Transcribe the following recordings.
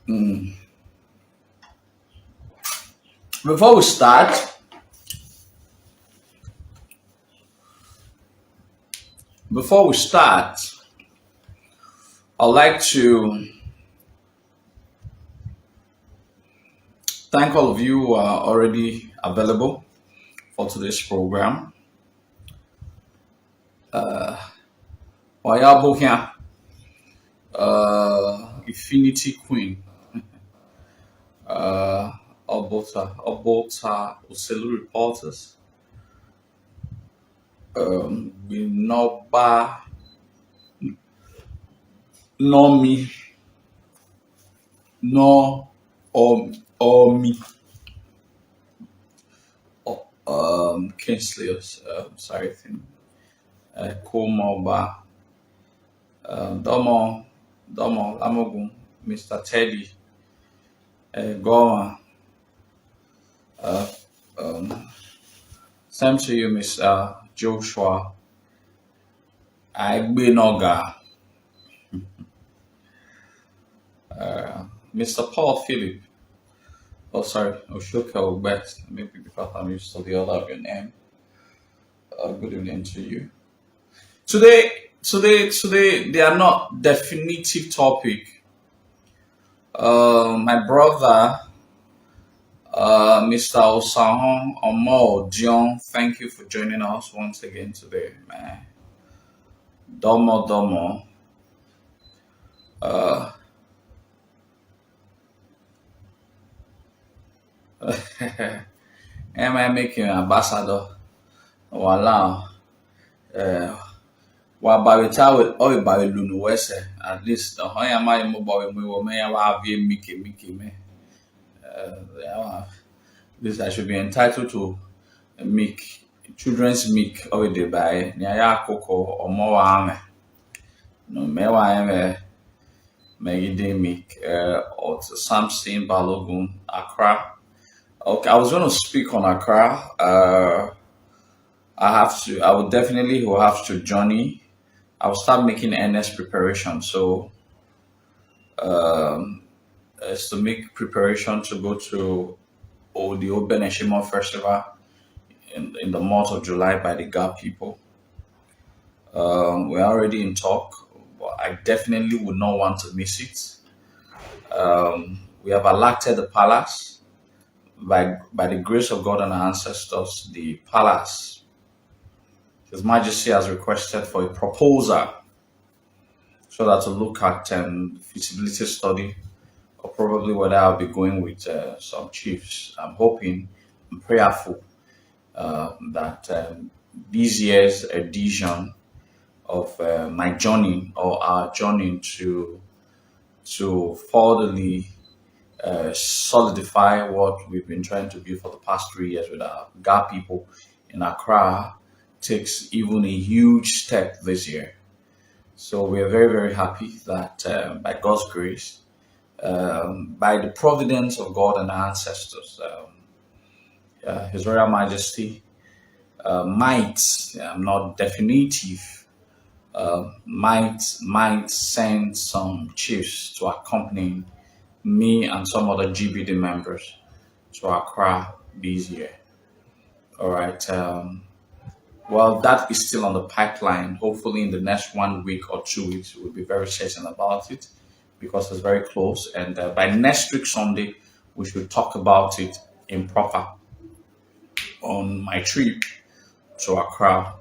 Mm. Before we start, before we start, I'd like to thank all of you who are already available for today's program. Wayabo here, Infinity Queen, Obota Oselu reporters, Binoba Nomi No Omi Kinsley's sorry thing. Komoba Domo Lamogun Mr. Teddy Goma um, same to you Mr. Joshua Agbenoga Mr. Paul Philip. Oh, sorry, Oshoka best. Maybe because I'm used to the other of your name. Good evening to you. Today, they are not definitive topic. My brother, Mr. Osahon Omo Dion, thank you for joining us once again today, man. Domo Domo. Uh, am I making an ambassador? Wow. Uh, Wa barita with oil by Lunu West, at least the high am I mobile me will may have a Mickey me. Yeah, this I should be entitled to a milk, children's milk already by Nyaya Coco or more ame. No mewa ame Megide milk or to Samson Balogun Accra. Okay, I was gonna speak on Accra. I would definitely will have to journey. I'll start making earnest preparation. So um, is to make preparation to go to the Oben Festival in the month of July by the Gap people. We're already in talk, but I definitely would not want to miss it. We have elected the palace by the grace of God and our ancestors. The palace, His Majesty has requested for a proposal so that to look at feasibility study or probably whether I'll be going with some chiefs. I'm hoping and prayerful that this year's edition of my journey or our journey to furtherly solidify what we've been trying to do for the past 3 years with our GA people in Accra takes even a huge step this year. So we are very, very happy that by God's grace, by the providence of God and our ancestors, His Royal Majesty might, not definitive, might send some chiefs to accompany me and some other GBD members to Accra this year. All right. Well, that is still on the pipeline. Hopefully, in the next 1 week or 2 weeks, we'll be very certain about it because it's very close. And by next week, Sunday, we should talk about it in proper on my trip to Accra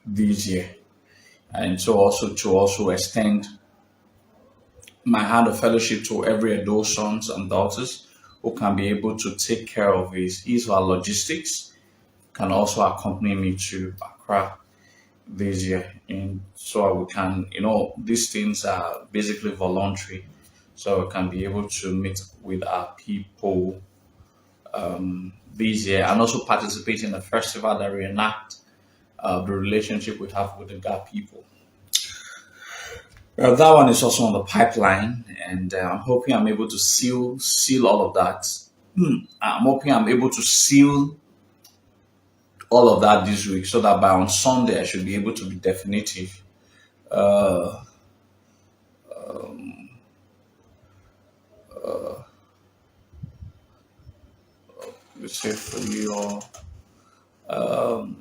this year. And so also to also extend my hand of fellowship to every Edo sons and daughters who can be able to take care of his or her logistics, can also accompany me to Accra this year. And so we can, these things are basically voluntary. So we can be able to meet with our people this year and also participate in a festival that reenact the relationship we have with the GA people. That one is also on the pipeline, and I'm hoping I'm able to seal all of that. I'm hoping I'm able to seal all of that this week, so that by on Sunday I should be able to be definitive. Uh, say for you all,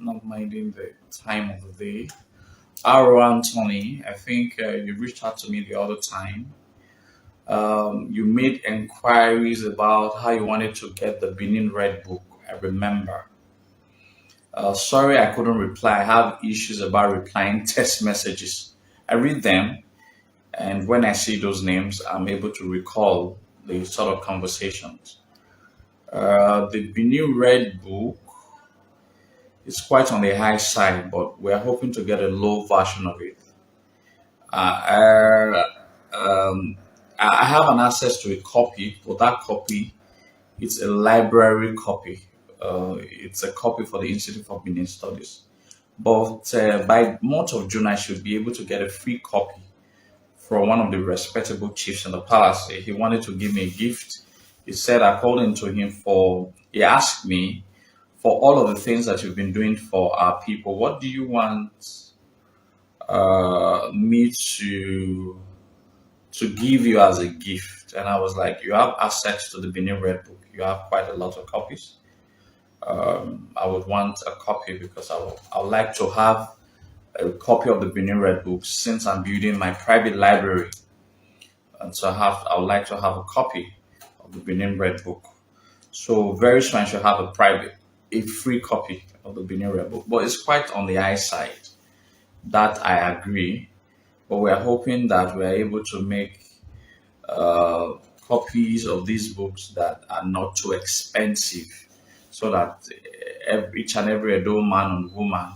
not minding the time of the day. Aro Anthony, I think you reached out to me the other time. You made inquiries about how you wanted to get the Benin Red Book. I remember. Sorry, I couldn't reply. I have issues about replying text messages. I read them, and when I see those names, I'm able to recall the sort of conversations. The Benin Red Book is quite on the high side, but we're hoping to get a low version of it. Uh, I have an access to a copy, but that copy it's a library copy. It's a copy for the Institute for Benin Studies. But by month of June, I should be able to get a free copy from one of the respectable chiefs in the palace. He wanted to give me a gift. He said I called into him for. He asked me for all of the things that you've been doing for our people. What do you want me to give you as a gift? And I was like, you have access to the Benin Red Book. You have quite a lot of copies. I would want a copy because I would like to have a copy of the Benin Red Book since I'm building my private library. And so I would like to have a copy of the Benin Red Book. So very soon I should have a free copy of the Benin Red Book. But it's quite on the high side. That I agree. But we're hoping that we're able to make copies of these books that are not too expensive so that each and every adult man and woman,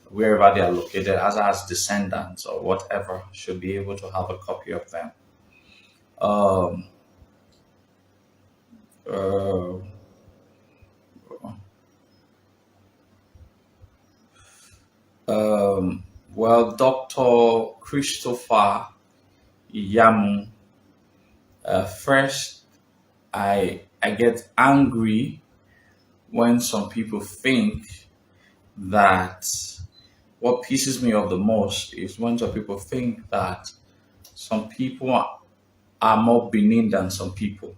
wherever they are located, as descendants or whatever, should be able to have a copy of them. Um, uh, well, Dr. Christopher Yamu, first, I get angry when some people think that what pisses me off the most is when some people think that some people are more benign than some people.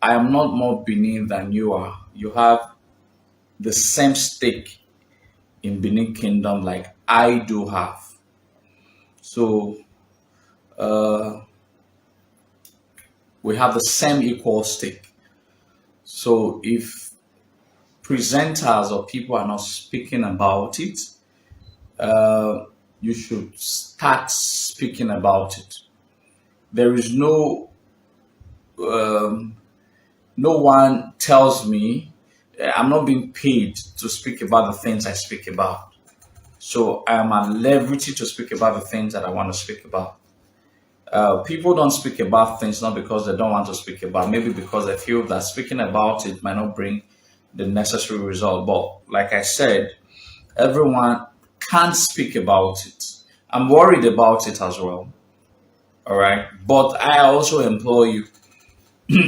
I am not more benign than you are. You have the same stake in Benin Kingdom like I do have. So uh, we have the same equal stake. So if presenters or people are not speaking about it, uh, you should start speaking about it. There is um, no one tells me I'm not being paid to speak about the things I speak about. So I am at liberty to speak about the things that I want to speak about. People don't speak about things not because they don't want to speak about, maybe because they feel that speaking about it might not bring the necessary result. But like I said, everyone can't speak about it. I'm worried about it as well. All right. But I also implore you,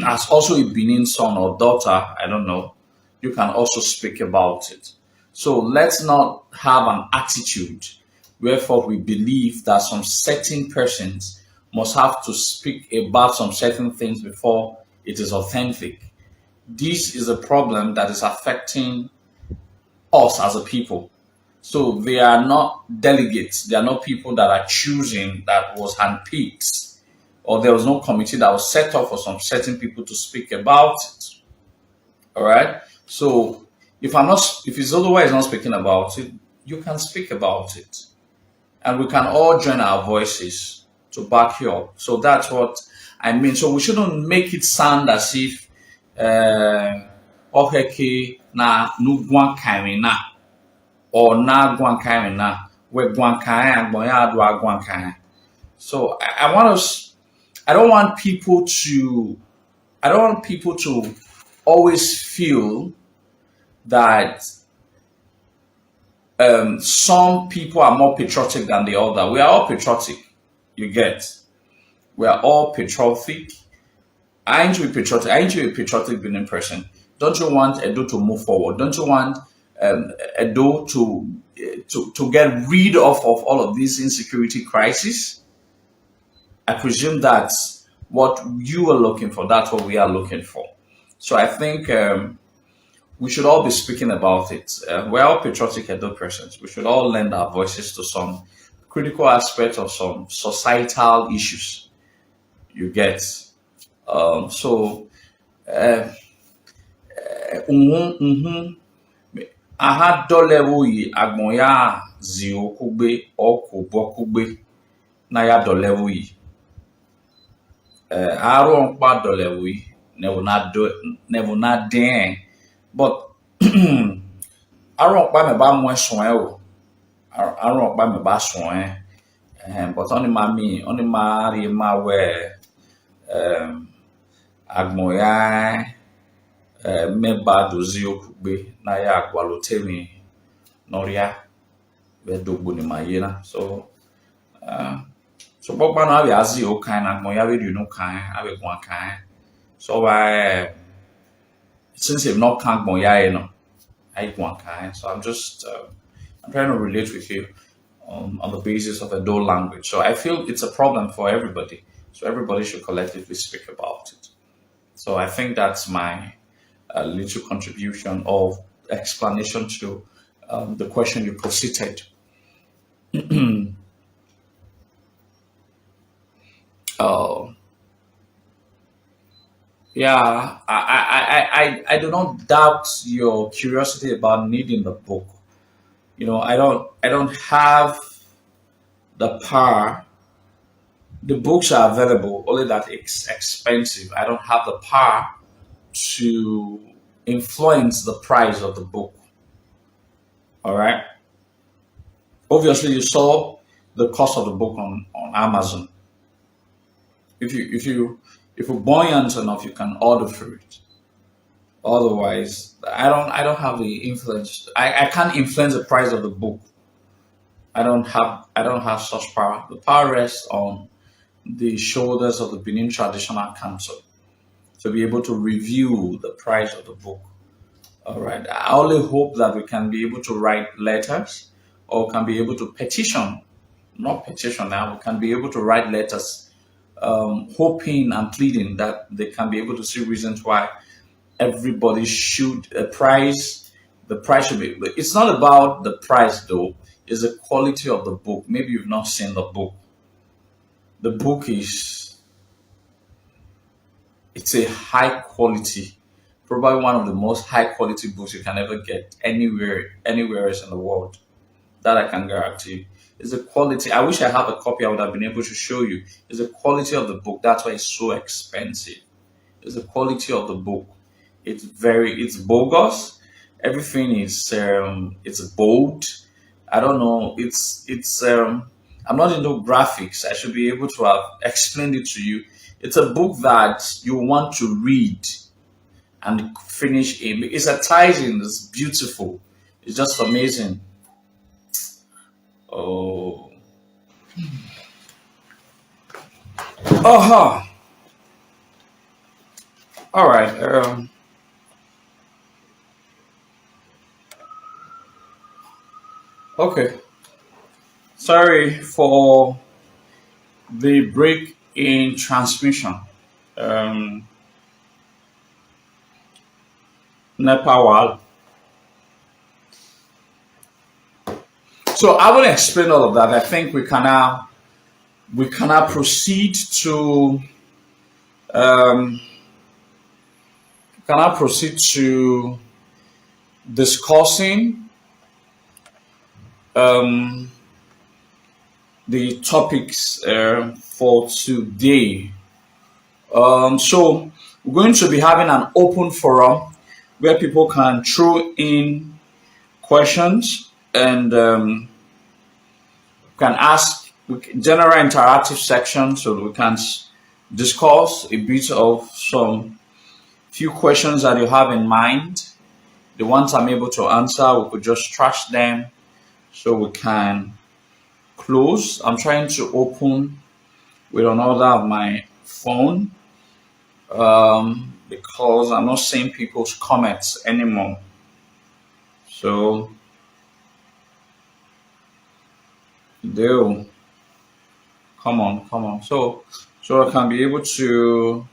as also a Benin son or daughter, I don't know, you can also speak about it. So let's not have an attitude wherefore we believe that some certain persons must have to speak about some certain things before it is authentic. This is a problem that is affecting us as a people. So they are not delegates, they are not people that are choosing that was handpicked, or there was no committee that was set up for some certain people to speak about it. All right. So if it's otherwise not speaking about it, you can speak about it, and we can all join our voices to back you up. So that's what I mean. So we shouldn't make it sound as if okay na nu guan kami na or na guan kami na we guan kaya and boya do guan kaya. So I want us. I don't want people to. I don't want people to always feel that some people are more patriotic than the other. We are all patriotic. You get. We are all patriotic. I ain't you patriotic. I ain't you a patriotic Benin person. Don't you want Edo to move forward? Don't you want Edo to get rid of all of these insecurity crises? I presume that's what you are looking for. That's what we are looking for. So I think we should all be speaking about it. We're all patriotic Edo persons. We should all lend our voices to some critical aspects of some societal issues. You get so. Uh, aha dɔlewo yi agbɔn ya ziwo kugbe ɔko bɔ kugbe na ya dɔlewo yi aro nkpa dɔlewo yi nevo na den but aro nkpa me ba mo soe o aro nkpa me ba soe but oni ma ri ma we agbɔn ya meba dozi okugbe na ya agwalotemi noria bedogbo ni mayena so gbogbo na abi azi o kan na agbon ya we do no kan abi gwan kan so why since you've not kan agbon ya no I gwan kan so I'm trying to relate with you on the basis of a dual language. So I feel it's a problem for everybody, so everybody should collectively speak about it. So I think that's my little contribution of explanation to the question you proceeded. Uh, yeah, I do not doubt your curiosity about needing the book. I don't have the power. The books are available, only that it's expensive. I don't have the power to influence the price of the book. All right. Obviously, you saw the cost of the book on Amazon. If you're buoyant enough, you can order for it. Otherwise, I don't have the influence. I can't influence the price of the book. I don't have such power. The power rests on the shoulders of the Benin Traditional Council to be able to review the price of the book. All right. I only hope that we can be able to write letters or can be able to petition, not petition now, we can be able to write letters hoping and pleading that they can be able to see reasons why everybody should the price should be. It's not about the price though, it's the quality of the book. Maybe you've not seen the book. The book it's a high quality, probably one of the most high quality books you can ever get anywhere else in the world. That I can guarantee. It's the quality. I wish I had a copy. I would have been able to show you. It's the quality of the book. That's why it's so expensive. It's the quality of the book. It's bogus. Everything is it's bold. I don't know. I'm not into graphics. I should be able to have explained it to you. It's a book that you want to read and finish in. It's appetizing. It's beautiful. It's just amazing. Oh. Uh-huh. All right. Okay. Sorry for the break in transmission. Um, Nepal. So I will explain all of that. I think we cannot proceed to um, cannot proceed to discussing um, the topics for today. So we're going to be having an open forum where people can throw in questions and can ask general interactive section so we can discuss a bit of some few questions that you have in mind. The ones I'm able to answer, we could just trash them so we can close. I'm trying to open with another of my phone because I'm not seeing people's comments anymore. So, do come on, come on. So I can be able to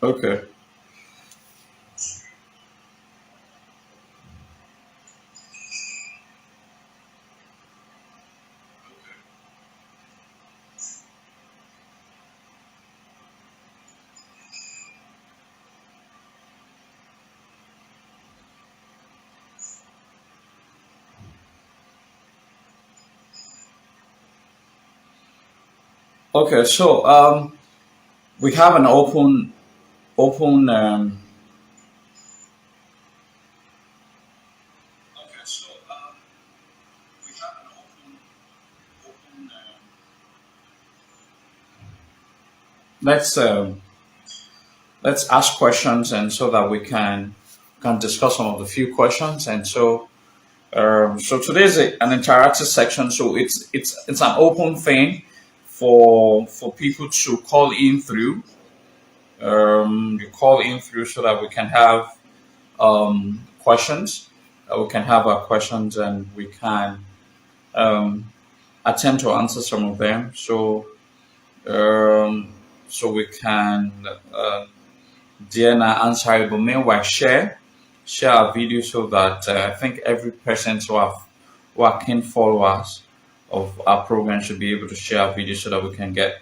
Okay. Okay. So we have an open. Okay. So we have an open. Let's let's ask questions, and so that we can discuss some of the few questions. And so so today is an interactive section. So it's an open thing for people to call in through. You call in through so that we can have questions. We can have our questions, and we can um, attempt to answer some of them. Um, so we can Diana answer it. But meanwhile, share our video so that I think every person who are keen followers of our program should be able to share our video so that we can get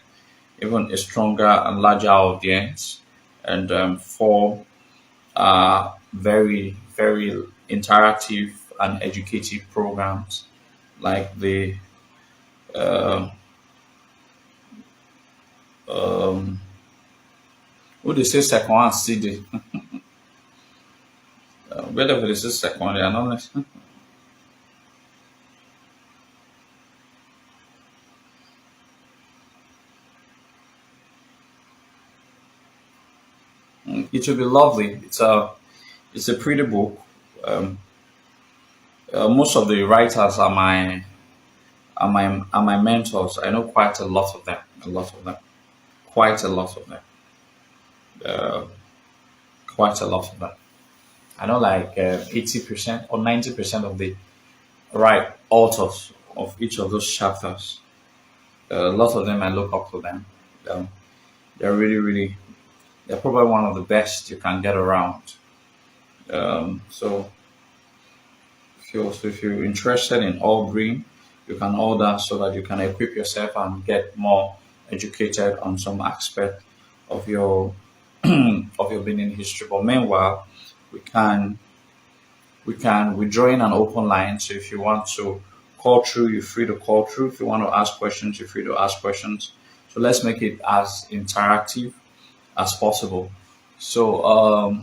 even a stronger and larger audience. And for very interactive and educative programs like the uh, um, what they say second one CD. Whatever this is second one, they are not it will be lovely. It's a pretty book. Um, most of the writers are my mentors. I know quite a lot of them. A lot of them. Quite a lot of them. Uh, quite a lot of them. I know like 80% or 90% of the right authors of each of those chapters. A lot of them I look up to them. Um, they're really they're probably one of the best you can get around. So if you're interested in all green, you can order so that you can equip yourself and get more educated on some aspect of your of your Benin history. But meanwhile, we can we join an open line. So if you want to call through, you're free to call through. If you want to ask questions, you're free to ask questions. So let's make it as interactive as possible. So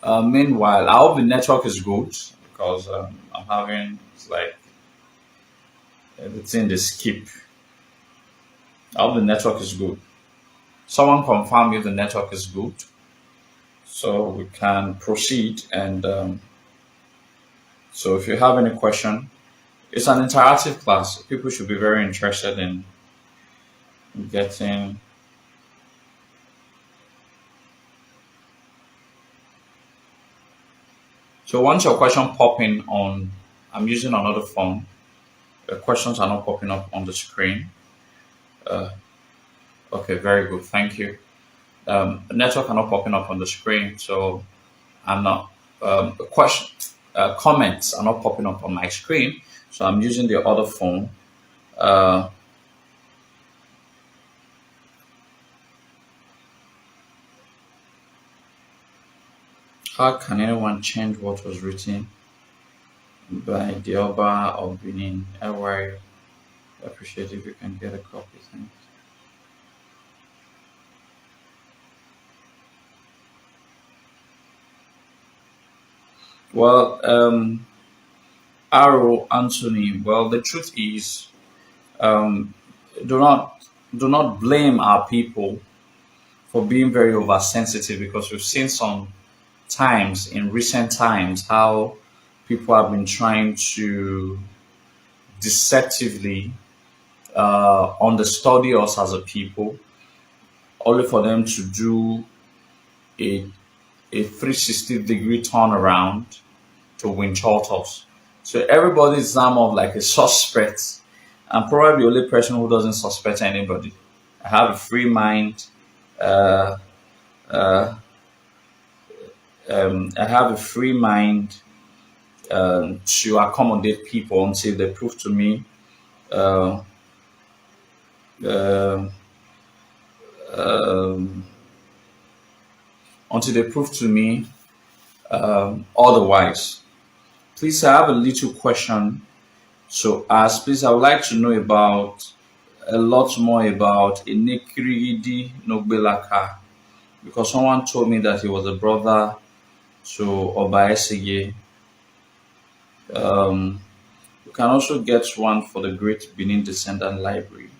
meanwhile, I hope the network is good because I'm having it's like the thing they skip. I hope the network is good. Someone confirm if the network is good, so we can proceed. And so, if you have any question, it's an interactive class. People should be very interested in getting. So once your question pop in on, I'm using another phone. The questions are not popping up on the screen. Uh, okay, very good. Thank you. Network are not popping up on the screen, so I'm not. Question comments are not popping up on my screen, so I'm using the other phone. Uh, how can anyone change what was written by the Oba of Benin? I appreciate if you can get a copy. Thanks. Well, Arrow Anthony. Well, the truth is, um, do not do not blame our people for being very oversensitive because we've seen some times in recent times how people have been trying to deceptively understudy us as a people, only for them to do a 360-degree turnaround to winchot us. So everybody's now of like a suspect. I'm probably the only person who doesn't suspect anybody. I have a free mind. Uh, Uh, I have a free mind to accommodate people until they prove to me uh, uh, um, until they prove to me otherwise. Please, I have a little question to ask. Please, I would like to know about a lot more about Enekirigi Nogbelaka because someone told me that he was a brother to Oba Esege. You can also get one for the Great Benin Descendant Library.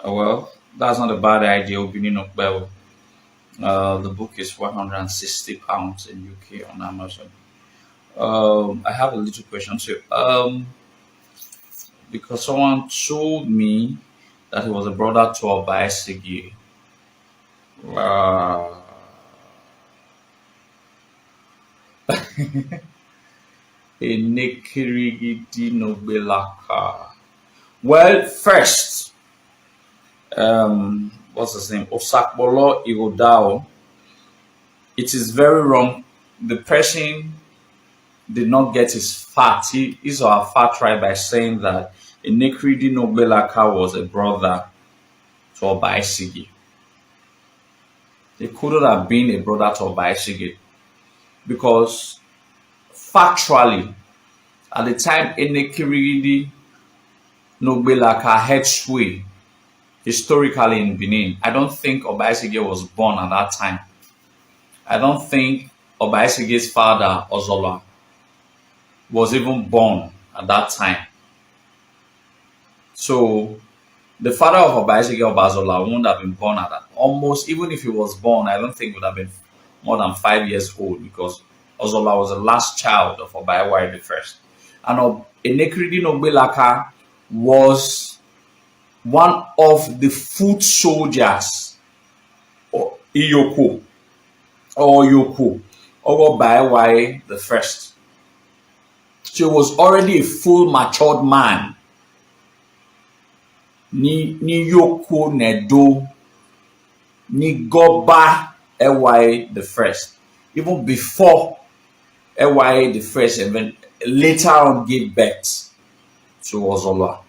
Well, that's not a bad idea. Benin Okbel. The book is £160 in UK on Amazon. I have a little question too. Because someone told me that he was a brother to Oba Esege. Uh, Enekirigi Nogbelaka. Well, first, what's his name? Osakbolo Igodao. It is very wrong. The person did not get his fact. His or her fact right by saying that Enekridi Nogbelaka was a brother to Oba Esege. He couldn't have been a brother to Oba Esege because factually, at the time Enekridi Nogbelaka had sway historically in Benin, I don't think Oba Esege was born at that time. I don't think Oba Esege's father, Ozolua, was even born at that time. So the father of Oba Esege, Oba Ozolua, wouldn't have been born at that. Almost, even if he was born, I don't think he would have been more than 5 years old because Ozolua was the last child of Oba Ewai the first. And Enekridi Nogbelaka was one of the foot soldiers or Iyoko or Yoko of Oba Ewai the first. So he was already a full matured man. Ni Yoko Nedo ni Goba Ewai the first. Even before Ewai the first, and then later on gave birth to Ozolua.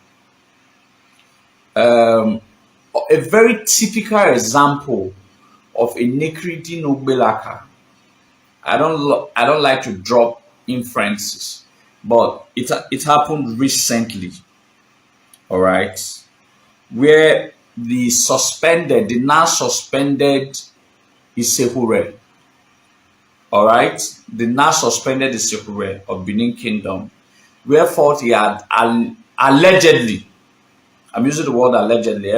A very typical example of a Nekridi Nogbelaka. I don't like to drop inferences, but it happened recently. All right, where the now suspended Isehure. All right, the now suspended Isehure of Benin Kingdom, where thought he had allegedly. I'm using the word allegedly.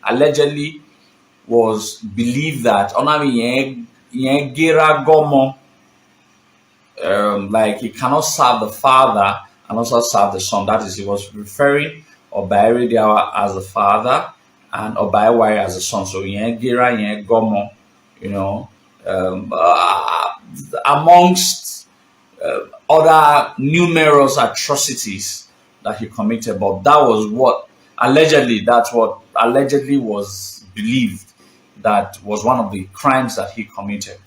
Allegedly was believed that like he cannot serve the father and also serve the son. That is, he was referring Oba Erediawa as the father and Oba Ewai as the son. So Gomo, amongst other numerous atrocities that he committed, but that's what allegedly was believed that was one of the crimes that he committed.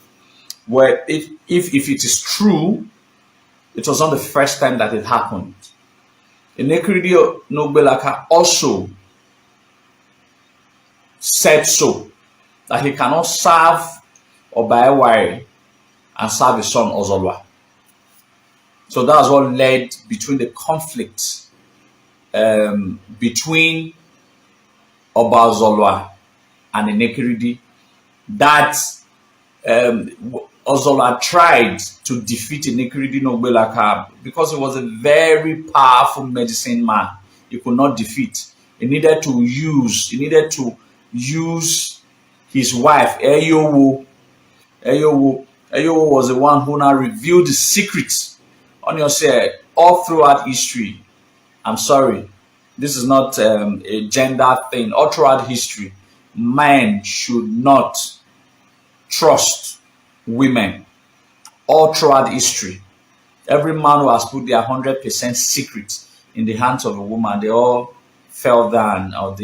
Well, if it is true, it was not the first time that it happened. Enekridi Nogbelaka also said so, that he cannot serve Oba Ewai and serve his son Ozolua. So that's what led between the conflict between Oba Ozolua and Enekridi, that Ozolua tried to defeat Enekridi Nogbelaka because he was a very powerful medicine man. He could not defeat. He needed to use his wife, Eyowo. Eyowo was the one who now revealed the secrets on yourself all throughout history. I'm sorry, this is not a gender thing. All throughout history, men should not trust women. All throughout history, every man who has put their 100% secret in the hands of a woman, they all fell down, or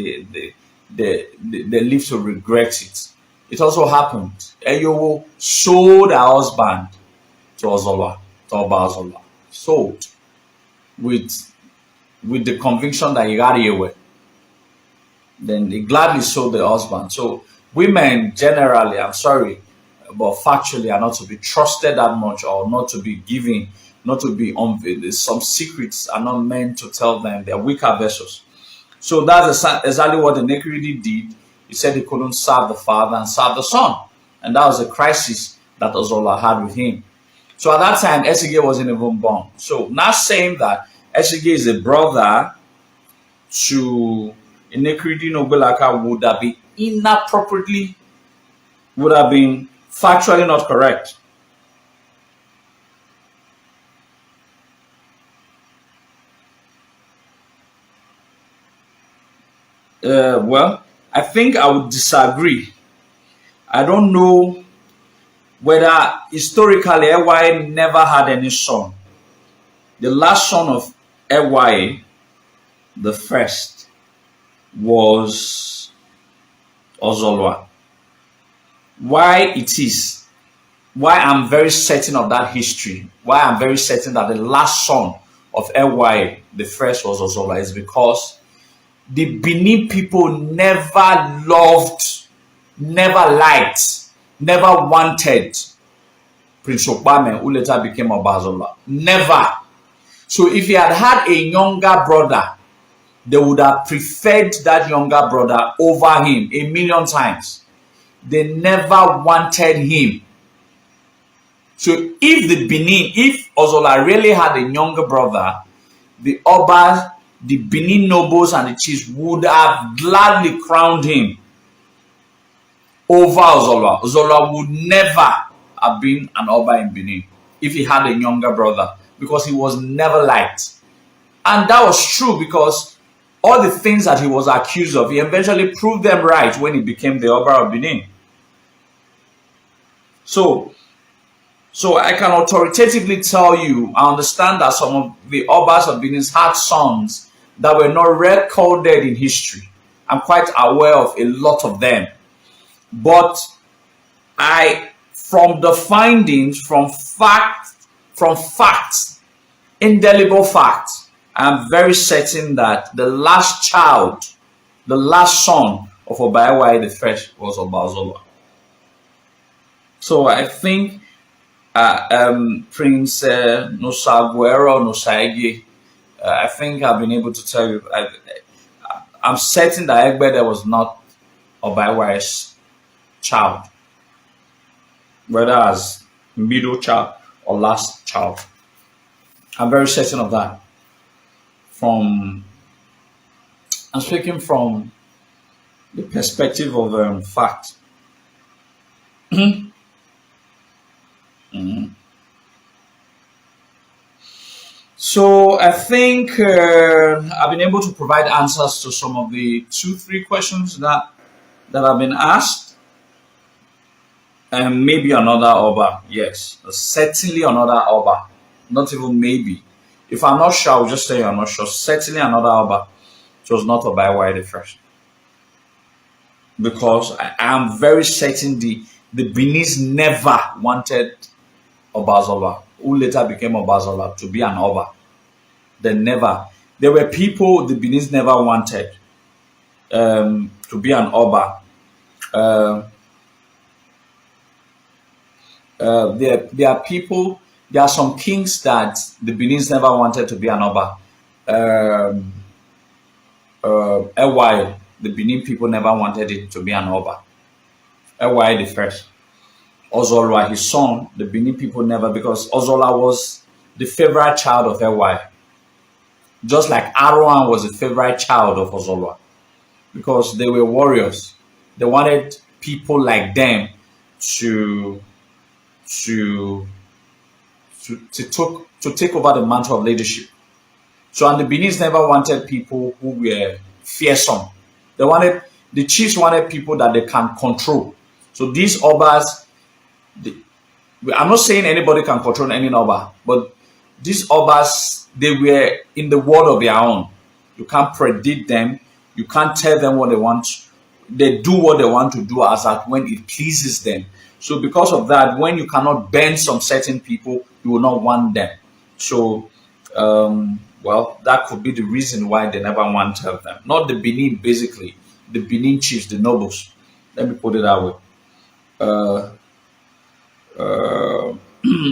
they live to regret it. It also happened. Eyowo sold her husband to Ozolua, to Oba Ozolua. Sold with the conviction that he got away. Then they gladly sold the husband. So women generally, I'm sorry, but factually are not to be trusted that much, or not to be given, not to be unveiled. Some secrets are not meant to tell them. They're weaker vessels. So that's exactly what the Nekridi did. He said he couldn't serve the father and serve the son. And that was a crisis that Ozola had with him. So at that time, Esige wasn't even born. So not saying that Esige is a brother to Inekridi Nobelaka would have been inappropriately, would have been factually not correct. Well, I think I would disagree. I don't know whether historically Ewaye never had any son. The last son of Ewaye, the first, was Ozolua. Why I'm very certain of that history, why I'm very certain that the last son of Ewaye, the first, was Ozolua, is because the Benin people never loved, never liked, never wanted Prince Okpame, who later became Oba Ozolua. Never. So if he had had a younger brother, they would have preferred that younger brother over him a million times. They never wanted him. So if Ozolua really had a younger brother, the Obas, the Benin nobles and the chiefs would have gladly crowned him over Ozolua. Ozolua would never have been an Oba in Benin if he had a younger brother, because he was never liked. And that was true, because all the things that he was accused of, he eventually proved them right when he became the Oba of Benin. So I can authoritatively tell you, I understand that some of the Obas of Benin had sons that were not recorded in history. I'm quite aware of a lot of them. But from the findings, from facts, indelible facts, I'm very certain that the last child, the last son of Oba Ewaye the first, was Oba Ozolua. So I think Prince Nosaguero Nosaigi, I think I've been able to tell you, I'm certain that Egbede was not Oba Ewaye's child, whether as middle child or last child. I'm very certain of that. I'm speaking from the perspective of fact. So I think I've been able to provide answers to some of the 2-3 questions that have been asked. And maybe another Oba, yes, certainly another Oba, not even maybe. If I'm not sure, I'll just say I'm not sure. Certainly another Oba. It was not Oba Ewaye the first, because I am very certain the Benis never wanted Oba Ozolua, who later became Oba Ozolua, to be an Oba. There were people the Benis never wanted to be an Oba. There are people, there are some kings that the Benis never wanted to be an Oba. Ewaye, the Benin people never wanted it to be an Oba. Ewaye the first. Ozolua, his son, the Benin people never, because Ozolua was the favorite child of Ewaye. Just like Arouan was the favorite child of Ozolua, because they were warriors. They wanted people like them to take over the mantle of leadership. So, and the Benis never wanted people who were fearsome. The chiefs wanted people that they can control. So these Obas, I'm not saying anybody can control any Oba, but these Obas, they were in the world of their own. You can't predict them. You can't tell them what they want they do what they want to do as at when it pleases them. So because of that, when you cannot bend some certain people, you will not want them. So well, that could be the reason why they never want them. Not the Benin, basically, the Benin chiefs, the nobles. Let me put it that way. Uh,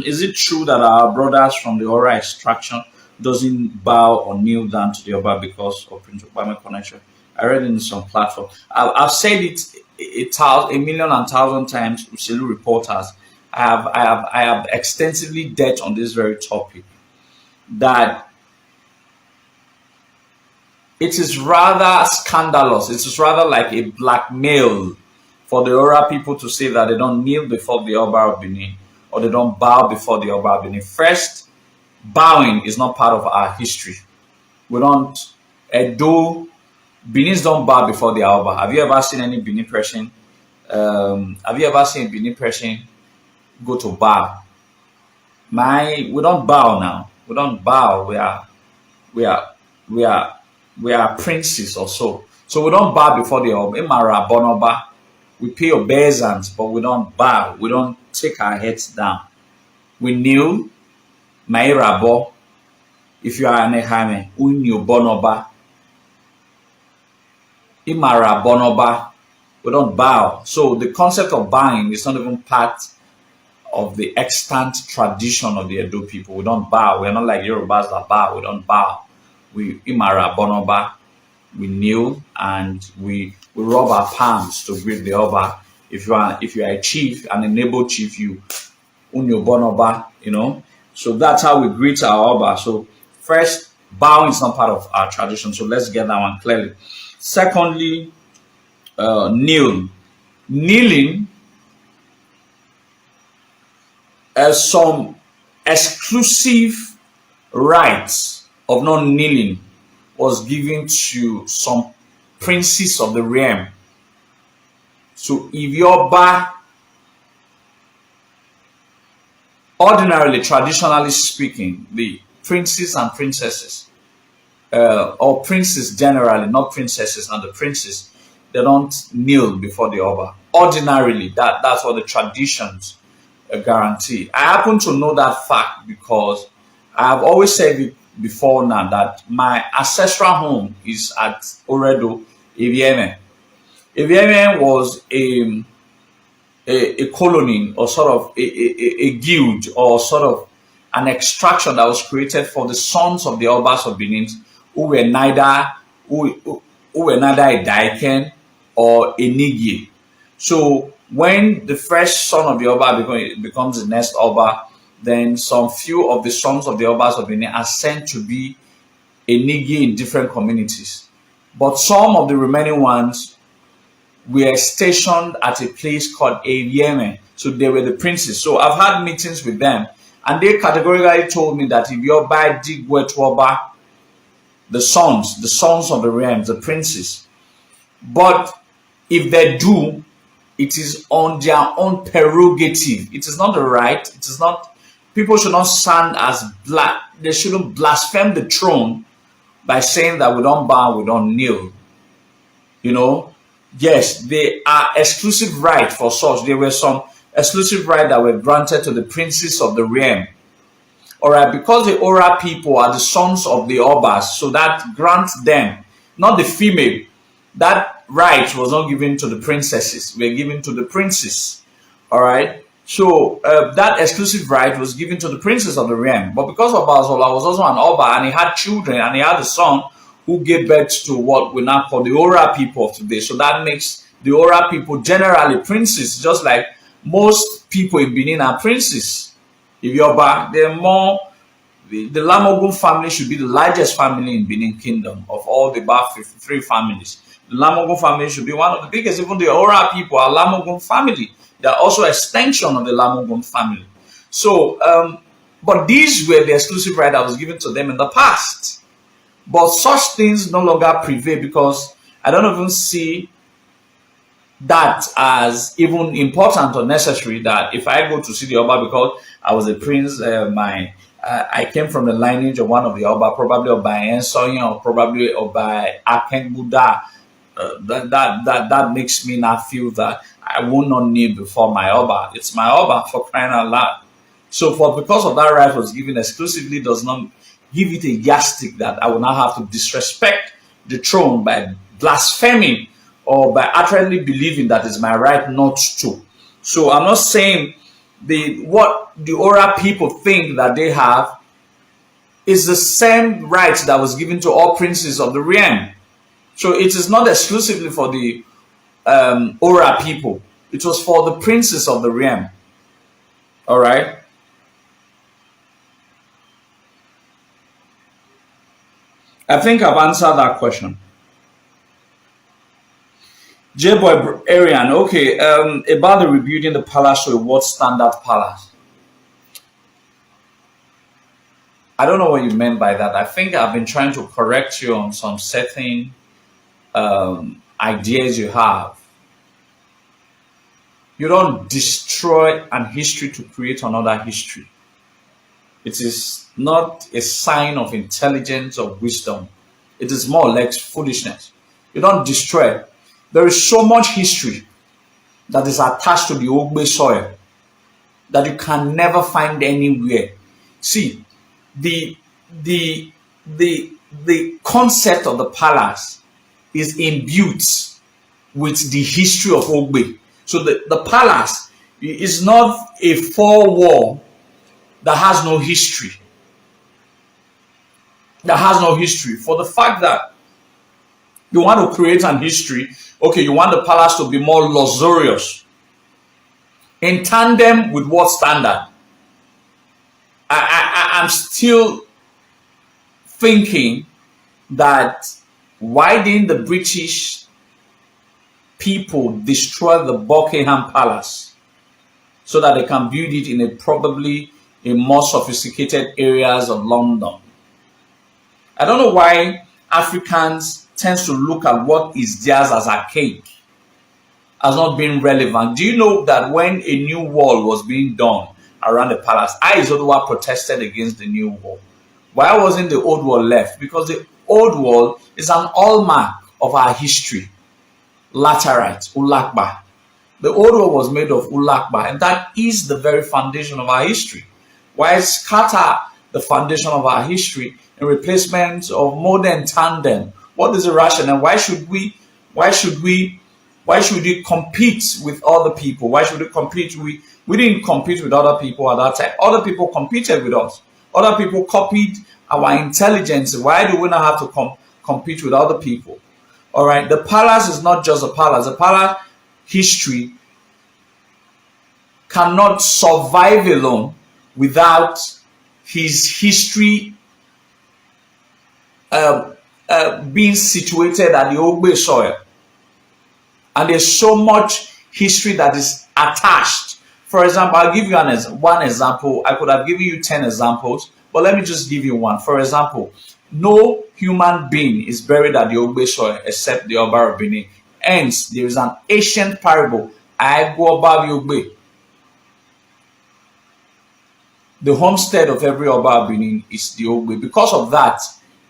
is it true that our brothers from the Ora extraction doesn't bow or kneel down to the Oba because of Prince Obama connection? I read it in some platform. I've said it a million and thousand times with Selu reporters. I have extensively dealt on this very topic. That it is rather scandalous. It is rather like a blackmail for the Ora people to say that they don't kneel before the Oba of Benin or they don't bow before the Oba of Benin. First, bowing is not part of our history. We don't do Benin's don't bow before the Oba. Have you ever seen any Benin person? Have you ever seen a Benin person go to bow? We don't bow now. We don't bow. We are we are we are princes or so. So we don't bow before the Oba. Imara Bonoba. We pay obeisance, but we don't bow. We don't take our heads down. We kneel. Mairabo. If you are an Ehame, Unyo Bonoba. Imara Bonoba. We don't bow. So the concept of bowing is not even part of the extant tradition of the Edo people. We don't bow. We're not like Yorubas that bow. We don't bow. We Imara Bonoba. We kneel and we rub our palms to greet the Oba. If you are a chief, an enabled chief, you Unyo Bonoba, So that's how we greet our Oba. So first, bowing is not part of our tradition. So let's get that one clearly. Secondly, kneel. Kneeling, some exclusive rights of not kneeling was given to some princes of the realm. So if you're ordinarily, traditionally speaking, the princes and princesses, or princes generally, not princesses, not the princes, they don't kneel before the Oba. Ordinarily, that's what the traditions guarantee. I happen to know that fact because I have always said it before now that my ancestral home is at Oredo, Evieme. Evieme was a colony or sort of a guild or sort of an extraction that was created for the sons of the Obas of Benin who were neither a Daiken or a Nigi. So when the first son of the Oba becomes the next Oba, then some few of the sons of the Obas of Benin are sent to be a Nigi in different communities. But some of the remaining ones were stationed at a place called Avieme. So they were the princes. So I've had meetings with them, and they categorically told me that if you're by Digwetwoba, the sons of the realms, the princes. But if they do, it is on their own prerogative. It is not the right. It is not. People should not stand as they shouldn't blaspheme the throne by saying that we don't bow, we don't kneel. Yes, they are exclusive right for such. There were some exclusive right that were granted to the princes of the realm. All right, because the Ora people are the sons of the Obas, so that grants them, not the female. That right was not given to the princesses; were given to the princes. All right, so that exclusive right was given to the princes of the realm. But because Oba Ozolua was also an Oba and he had children and he had a son who gave birth to what we now call the Ora people of today. So that makes the Ora people generally princes, just like most people in Benin are princes. If you're back, they're more. The Lamogun family should be the largest family in Benin Kingdom of all the about 53 families. The Lamogun family should be one of the biggest. Even the Ora people are Lamogun family. They are also extension of the Lamogun family. So, but these were the exclusive right that was given to them in the past. But such things no longer prevail because I don't even see that as even important or necessary that if I go to see the Oba because I was a prince, I came from the lineage of one of the Oba, probably Oba Ensoyin or probably Oba Akenbuda. That makes me not feel that I will not kneel before my Oba. It's my Oba, for crying out loud. So for because of that right was given exclusively does not give it a yardstick that I will now have to disrespect the throne by blaspheming or by utterly believing that it's my right not to. So I'm not saying what the Ora people think that they have is the same right that was given to all princes of the realm. So it is not exclusively for the Ora people. It was for the princes of the realm. All right. I think I've answered that question. J-Boy Arian, okay, about the rebuilding the palace to a world standard palace. I don't know what you meant by that. I think I've been trying to correct you on some certain ideas you have. You don't destroy an history to create another history. It is not a sign of intelligence or wisdom. It is more or less foolishness. You don't destroy. There is so much history that is attached to the Ogbe soil that you can never find anywhere. See, the concept of the palace is imbued with the history of Ogbe. So the palace is not a four-wall that has no history. That has no history. For the fact that you want to create an history, okay, you want the palace to be more luxurious. In tandem with what standard? I'm still thinking that why didn't the British people destroy the Buckingham Palace so that they can build it in a probably in more sophisticated areas of London? I don't know why Africans tend to look at what is theirs as archaic, as not being relevant. Do you know that when a new wall was being done around the palace, Oba Ozolua protested against the new wall? Why wasn't the old wall left? Because the old wall is an hallmark of our history. Laterite, Ulakba. The old wall was made of Ulakba, and that is the very foundation of our history. Why scatter the foundation of our history in replacement of modern tandem? What is the rationale? Why should we compete with other people? Why should we compete? We didn't compete with other people at that time. Other people competed with us. Other people copied our intelligence. Why do we not have to compete with other people? All right. The palace is not just a palace. The palace history cannot survive alone without his history being situated at the Ogbe soil. And there's so much history that is attached. For example, I'll give you one example. I could have given you 10 examples, but let me just give you one. For example, no human being is buried at the Ogbe soil except the Oba of Benin. Hence, there is an ancient parable. I go above Ogbe. The homestead of every Oba of Benin is the Ogbe. Because of that,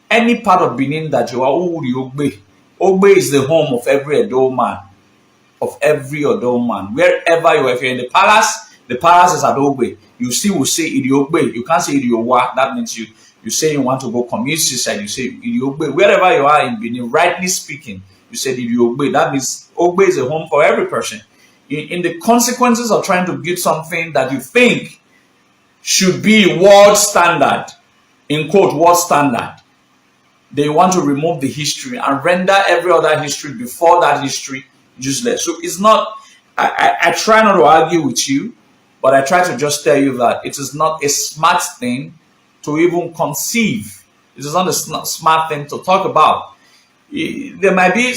any part of Benin that you are, the Ogbe. Ogbe is the home of every Edo man. Of every Odo man. Wherever you are, if you're in the palace is at Ogbe. You still will say Idi Ogbe. You can't say Idi Owa. That means you say you want to go commit suicide. You say Idi Ogbe. Wherever you are in Benin, rightly speaking, you said Idi Ogbe. That means Ogbe is a home for every person. In the consequences of trying to build something that you think should be world standard, in quote, world standard, they want to remove the history and render every other history before that history useless. So it's not, I try not to argue with you, but I try to just tell you that it is not a smart thing to even conceive. It is not a smart thing to talk about. There might be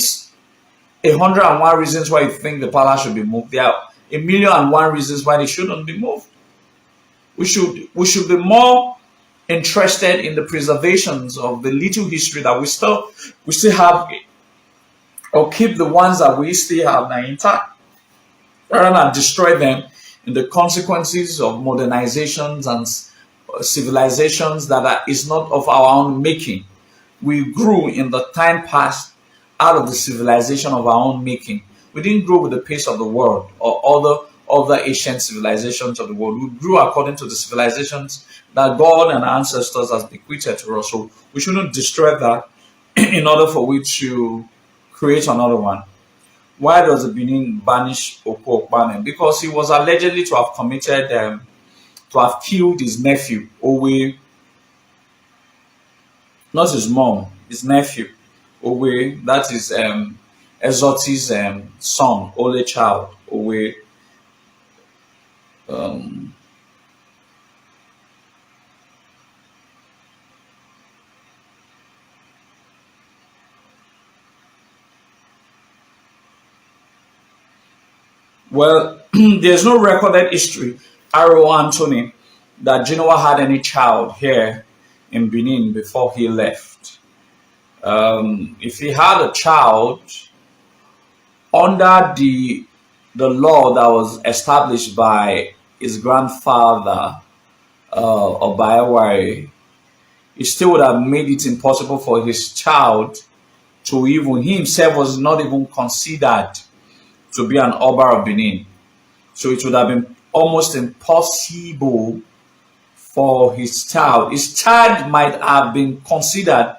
101 reasons why you think the palace should be moved. There are 1,000,001 reasons why they shouldn't be moved. We should be more interested in the preservations of the little history that we still have, or keep the ones that we still have now intact, rather than destroy them in the consequences of modernizations and civilizations that is not of our own making. We grew in the time past out of the civilization of our own making. We didn't grow with the pace of the world or other ancient civilizations of the world. We grew according to the civilizations that God and our ancestors has bequeathed to us. So we shouldn't destroy that in order for we to create another one. Why does the Benin banish Oko Okpane? Because he was allegedly to have committed, to have killed his nephew, Owe, not his mom, his nephew, Owe. That is Ezoti's son, only child, Owe. Um, well, there's no recorded history, Aro Anthony, that Genoa had any child here in Benin before he left. If he had a child under the law that was established by his grandfather, Oba, it still would have made it impossible for his child to even, he himself was not even considered to be an Oba of Benin. So it would have been almost impossible for his child. His child might have been considered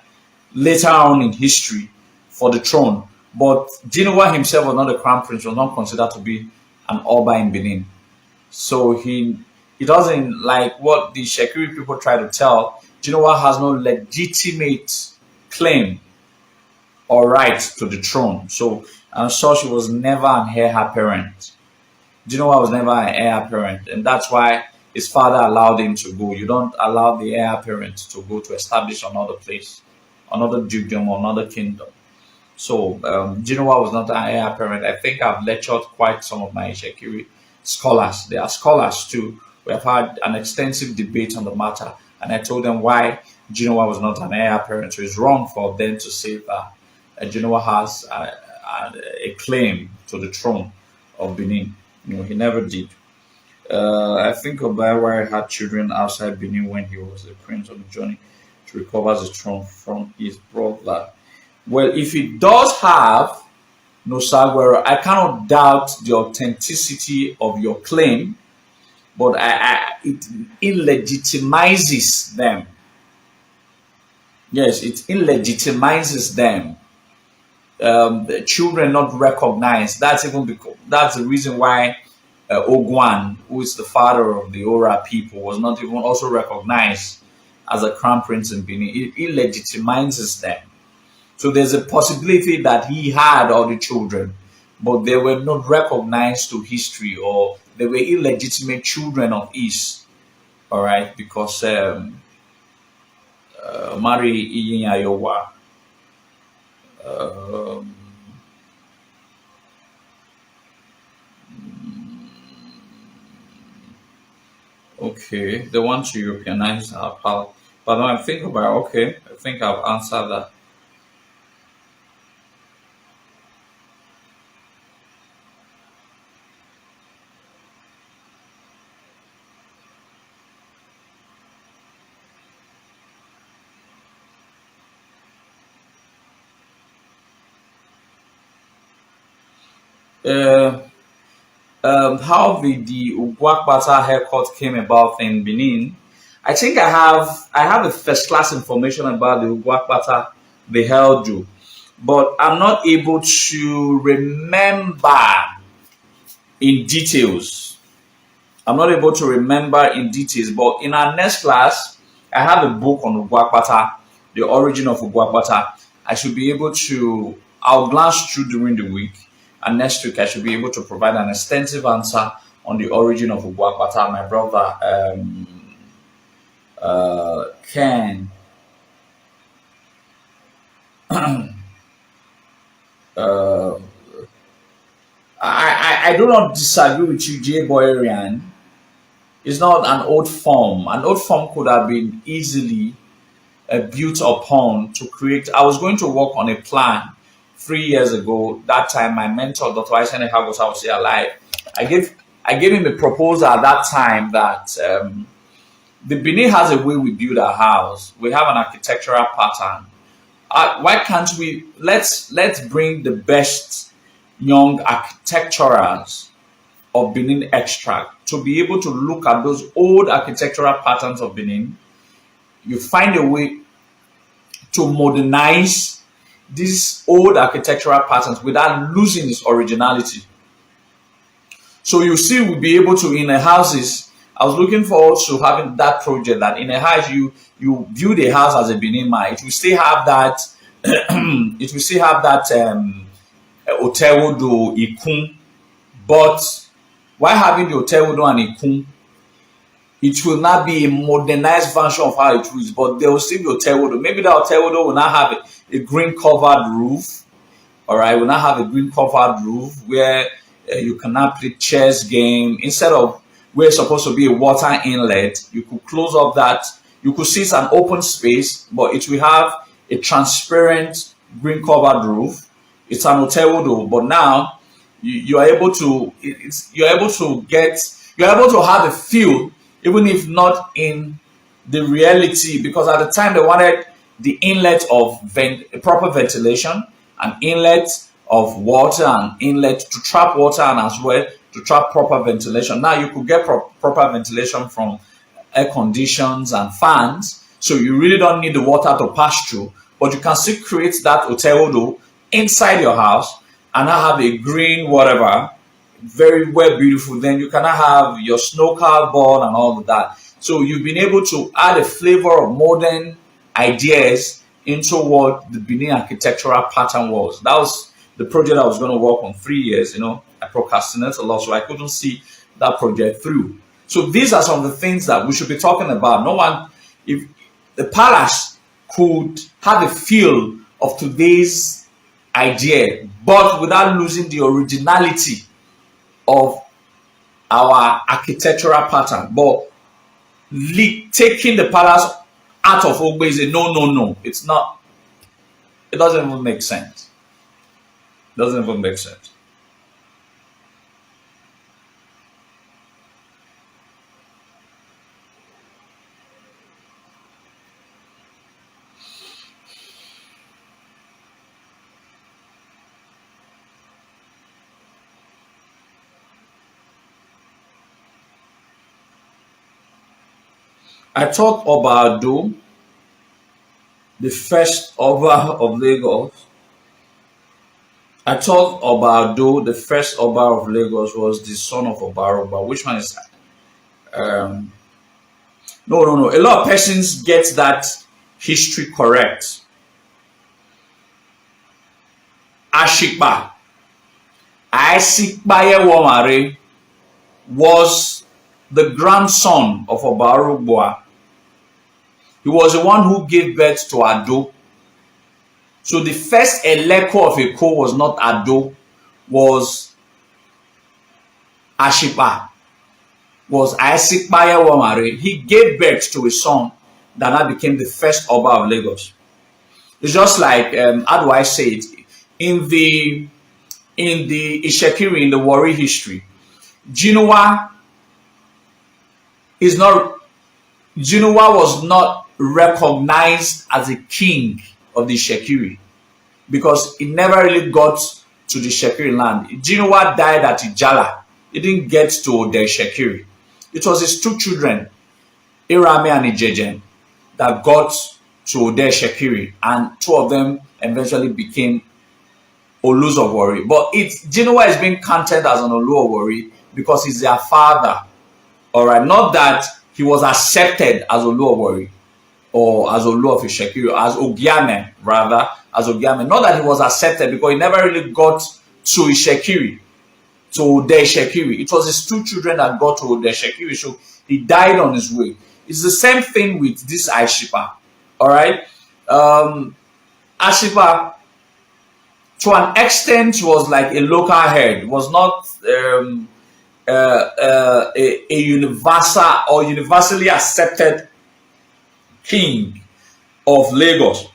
later on in history for the throne, but Genoa himself was not a crown prince, was not considered to be an Oba in Benin. So he doesn't, like what the Shekiri people try to tell. Genoa has no legitimate claim or right to the throne. So I'm sure she was never an heir apparent. Genoa was never an heir apparent, and that's why his father allowed him to go. You don't allow the heir apparent to go to establish another place, another dukedom, or another kingdom. So Genoa was not an heir apparent. I think I've lectured quite some of my Shekiri scholars. They are scholars too. We have had an extensive debate on the matter, and I told them why Genoa was not an heir apparent. So it's wrong for them to say that Genoa has a claim to the throne of Benin. No, he never did. I think Oba had children outside Benin when he was a prince on the journey to recover the throne from his brother. Well, if he does have no Saguero, I cannot doubt the authenticity of your claim, but it illegitimizes them. Yes, it illegitimizes them. The children not recognized. That's even because that's the reason why Ogwan, who is the father of the Ora people, was not even also recognized as a crown prince in Benin. It illegitimizes them. So there's a possibility that he had all the children, but they were not recognized to history, or they were illegitimate children of his. All right, because Mari Iyin um, okay, they want to Europeanize our pal. But when I think about it, okay, I think I've answered that. Uh, how the Ugwagbata haircut came about in Benin. I think I have a first class information about the Ugwagbata the hairdo, but I'm not able to remember in details. I'm not able to remember in details, but in our next class, I have a book on Ugwagbata, the origin of Ugwagbata. I should be able to, I'll glance through during the week, and next week I should be able to provide an extensive answer on the origin of Ugwagbata. My brother Ken, uh, I do not disagree with you, J. Boyerian. It's not an old form. An old form could have been easily built upon to create. I was going to work on a plan 3 years ago. That time, my mentor, Dr. Isene Hagos, was still alive. I gave I gave him a proposal at that time that the Benin has a way we build our house. We have an architectural pattern Why can't we let's bring the best young architecturals of Benin extract to be able to look at those old architectural patterns of Benin. You find a way to modernize these old architectural patterns without losing its originality. So you see, we'll be able to in the houses. I was looking forward to having that project that in a house you view the house as a Benin man. It will still have that. It will still have that hotel do ikun, but while having the hotel do and ikun, it will not be a modernized version of how it was, but there will still be hotel do. Maybe the hotel do will not have a green covered roof. All right, will not have a green covered roof where you cannot play chess game instead of where it's supposed to be a water inlet. You could close up that. You could see it's an open space, but it will have a transparent green covered roof. It's an hotel though, but now you are able to you're able to get you're able to have a feel even if not in the reality, because at the time they wanted the inlet of proper ventilation, an inlet of water, and inlet to trap water, and as well to trap proper ventilation. Now you could get proper ventilation from air conditions and fans, so you really don't need the water to pass through, but you can still create that hotel though inside your house and I have a green whatever, very well beautiful. Then you cannot have your snooker board and all of that. So you've been able to add a flavor of modern ideas into what the Benin architectural pattern was. That was the project I was going to work on 3 years. I procrastinated a lot, so I couldn't see that project through. So these are some of the things that we should be talking about. No one, if the palace could have a feel of today's idea, but without losing the originality of our architectural pattern, but taking the palace out of Oba is a no. It's not. It doesn't even make sense. Doesn't even make sense. I talked about the first Oba of Lagos. I talked about the first Oba of Lagos was the son of Oba. Which one is that? No. A lot of persons get that history correct. Ashikba, Asikbaye Womare was the grandson of Oba. He was the one who gave birth to Ado. So the first Eleko of Eko was not Ado, was Ashipa, was Asikbaye Womare. He gave birth to a son that now became the first Oba of Lagos. It's just like, how do I say it? In the Ishekiri, in the Warri history, Jinua was not recognized as a king of the Shekiri because it never really got to the Shekiri land. Jinua died at Ijala. It didn't get to the Shekiri. It was his two children, Irame and Ijejen, that got to their Shekiri, and two of them eventually became Olus of Warri. But Jinua is being counted as an Olu of Warri because he's their father. Alright, not that he was accepted as Olu of Warri or as Olu of Ishekiri, as Ogiame, rather, as Ogiame. Not that he was accepted because he never really got to Ishekiri, to the Ishekiri. It was his two children that got to the Ishekiri, so he died on his way. It's the same thing with this Aishipa. Alright? Ashipa, to an extent, was like a local head, was not a universal or universally accepted king of Lagos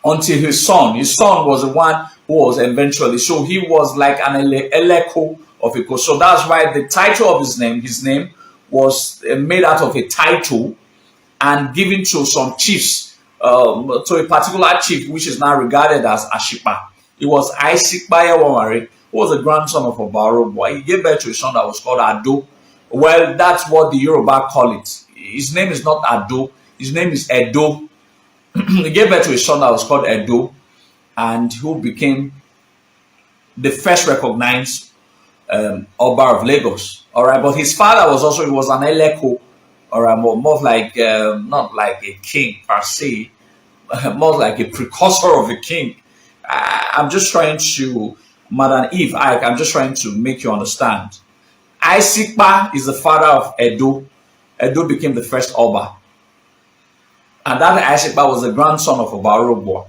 until his son was the one who was eventually, so he was like an Eleko of Eko. So that's why the title of his name was made out of a title and given to some chiefs to a particular chief, which is now regarded as Ashipa. It was Aishikpa Yawamari, who was the grandson of Oba Ozolua. He gave birth to a son that was called Ado. Well, that's what the Yoruba call it. His name is not Ado, his name is Edo. He gave birth to a son that was called Edo, and who became the first recognized Oba of Lagos. All right, but his father was also, he was an Eleko, all right, more like not like a king per se, more like a precursor of a king. I'm just trying to, Madam Eve, I'm just trying to make you understand. Isikpa is the father of Edo. Edo became the first Oba, and that Isikpa was the grandson of Oba Ozolua.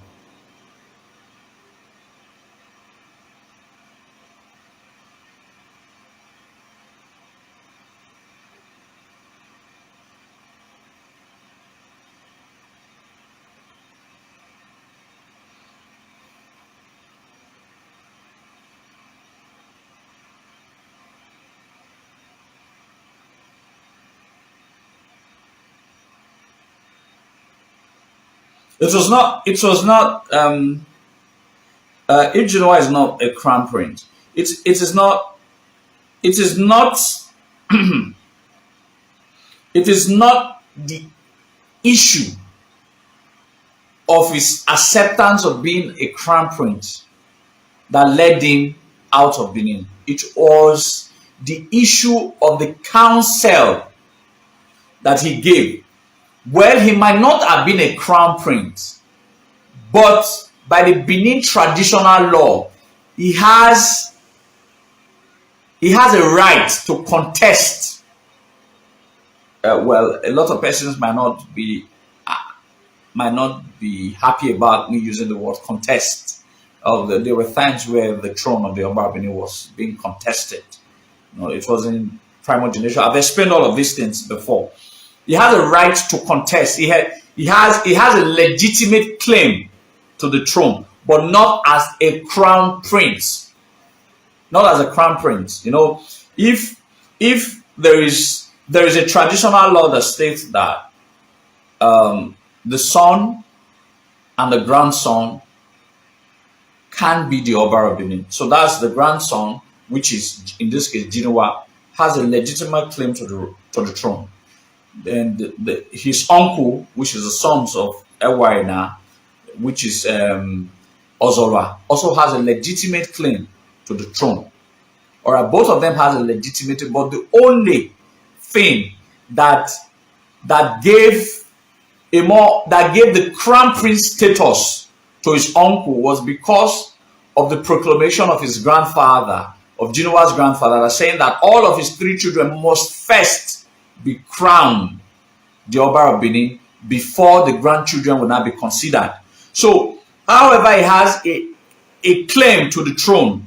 It was not. It was not. If Genoa is not a crown prince, it is not. It is not. It is not the issue of his acceptance of being a crown prince that led him out of Benin. It was the issue of the counsel that he gave. Well, he might not have been a crown prince, but by the Benin traditional law, he has a right to contest. Well, a lot of persons might not be happy about me using the word contest. There were times where the throne of the Oba Benin was being contested. It wasn't primogeniture. I've explained all of these things before. He has a right to contest. He has a legitimate claim to the throne, but not as a crown prince. Not as a crown prince. If there is a traditional law that states that the son and the grandson can be the Oba of Benin. So that's the grandson, which is in this case Genoa, has a legitimate claim to the throne. Then his uncle, which is the sons of Ewaina, which is Ozolua, also has a legitimate claim to the throne. All right, both of them has a legitimate, but the only thing that gave the crown prince status to his uncle was because of the proclamation of his grandfather, of Genoa's grandfather, saying that all of his three children must first be crowned the Oba of Benin before the grandchildren will not be considered. So, however, he has a claim to the throne,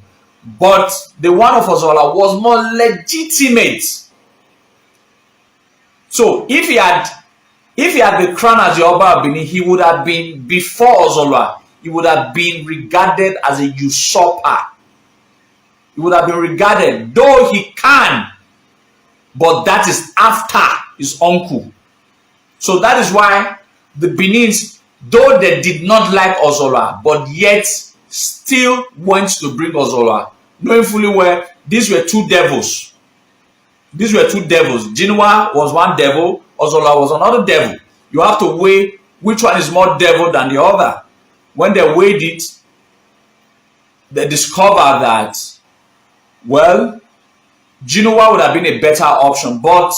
but the one of Ozolua was more legitimate. So, if he had been crowned as the Oba of Benin, he would have been, before Ozolua, he would have been regarded as a usurper. He would have been regarded, though he can, but that is after his uncle. So that is why the Benins, though they did not like Ozolua, but yet still went to bring Ozolua, knowing fully well these were two devils. These were two devils. Genoa was one devil, Ozolua was another devil. You have to weigh which one is more devil than the other. When they weighed it, they discovered that, well, Genoa would have been a better option, but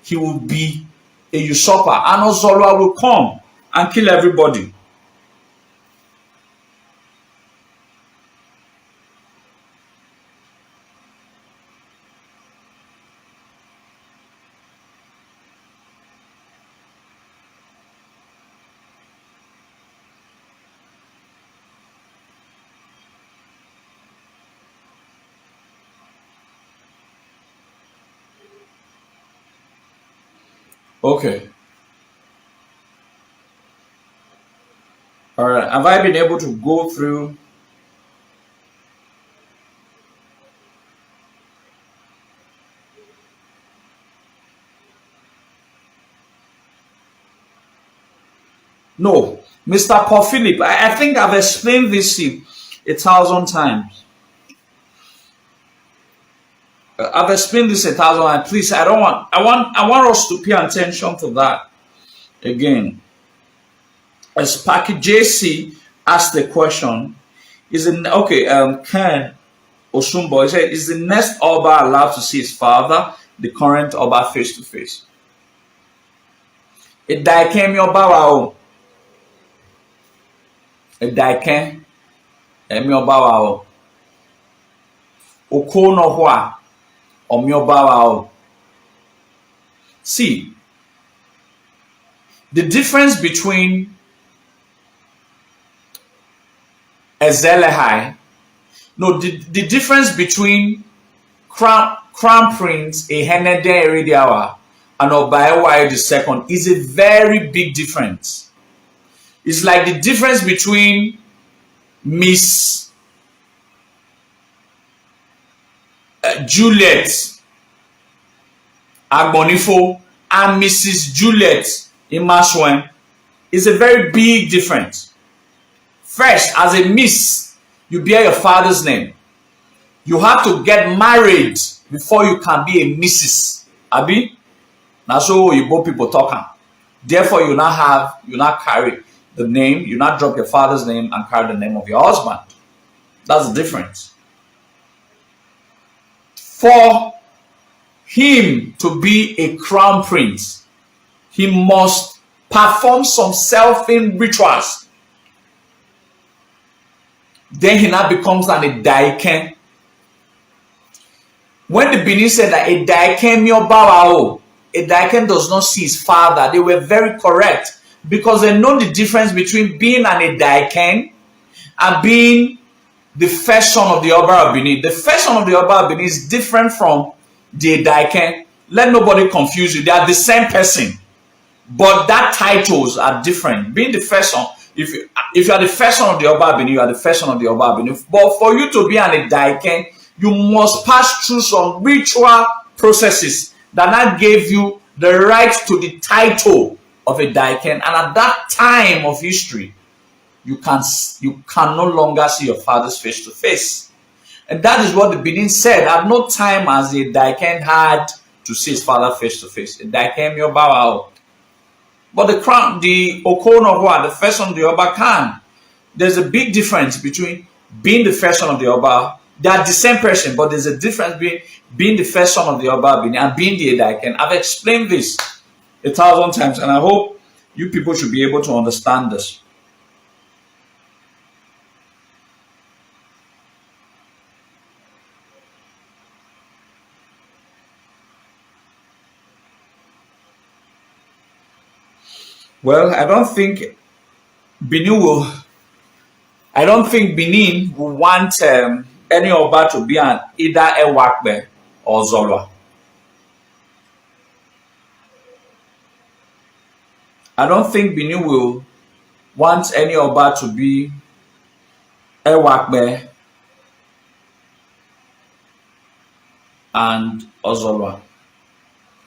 he would be a usurper, and Ozolua will come and kill everybody. Okay. All right. Have I been able to go through? No. Mr. Paul Philip, I think I've explained this 1,000 times. I've explained this 1,000 times. Please, I want us to pay attention to that again. As Packy JC asked the question, Ken Osumbo, he said, is the next Oba allowed to see his father, the current Oba, face to face? Idaiken Oba wa o. Idaiken Emi Oba wa o. Oko no ho a Omi Oba wa o. See, the difference between Ezelehai, no, the difference between Crown Prince Ehenede Eridiawa and Obaewa the second is a very big difference. It's like the difference between Miss Juliet Agbonifo and Mrs. Juliet Imaswen. Is a very big difference. First, as a miss, you bear your father's name. You have to get married before you can be a Mrs. Abi? That's how you both people talking. Therefore, you not carry the name, you not drop your father's name and carry the name of your husband. That's the difference. For him to be a crown prince, he must perform some selfing rituals. Then he now becomes an Idaiken. When the Benin said that Idaiken Miobawao, Idaiken does not see his father, they were very correct because they know the difference between being an Idaiken and being the first son of the Oba of Benin. The first son of the Oba of Benin is different from the Idaiken. Let nobody confuse you. They are the same person, but that titles are different. Being the first son, if you are the first son of the Oba of Benin, you are the first son of the Oba of Benin. But for you to be an Idaiken, you must pass through some ritual processes that now gave you the right to the title of a Daiken. And at that time of history, you can no longer see your father's face to face. And that is what the Benin said. At no time as a Daiken had to see his father face to face. A Daiken Miobawao. But the crown, the Okonohua, the first son of the Oba can. There's a big difference between being the first son of the Oba. They are the same person, but there's a difference between being the first son of the Oba and being the Edaiken. I've explained this 1,000 times, and I hope you people should be able to understand this. Well, I don't think Benin will want any Oba to be an either Ewakbe or Ozolua. I don't think Benin will want any Oba to be Ewakbe and Ozolua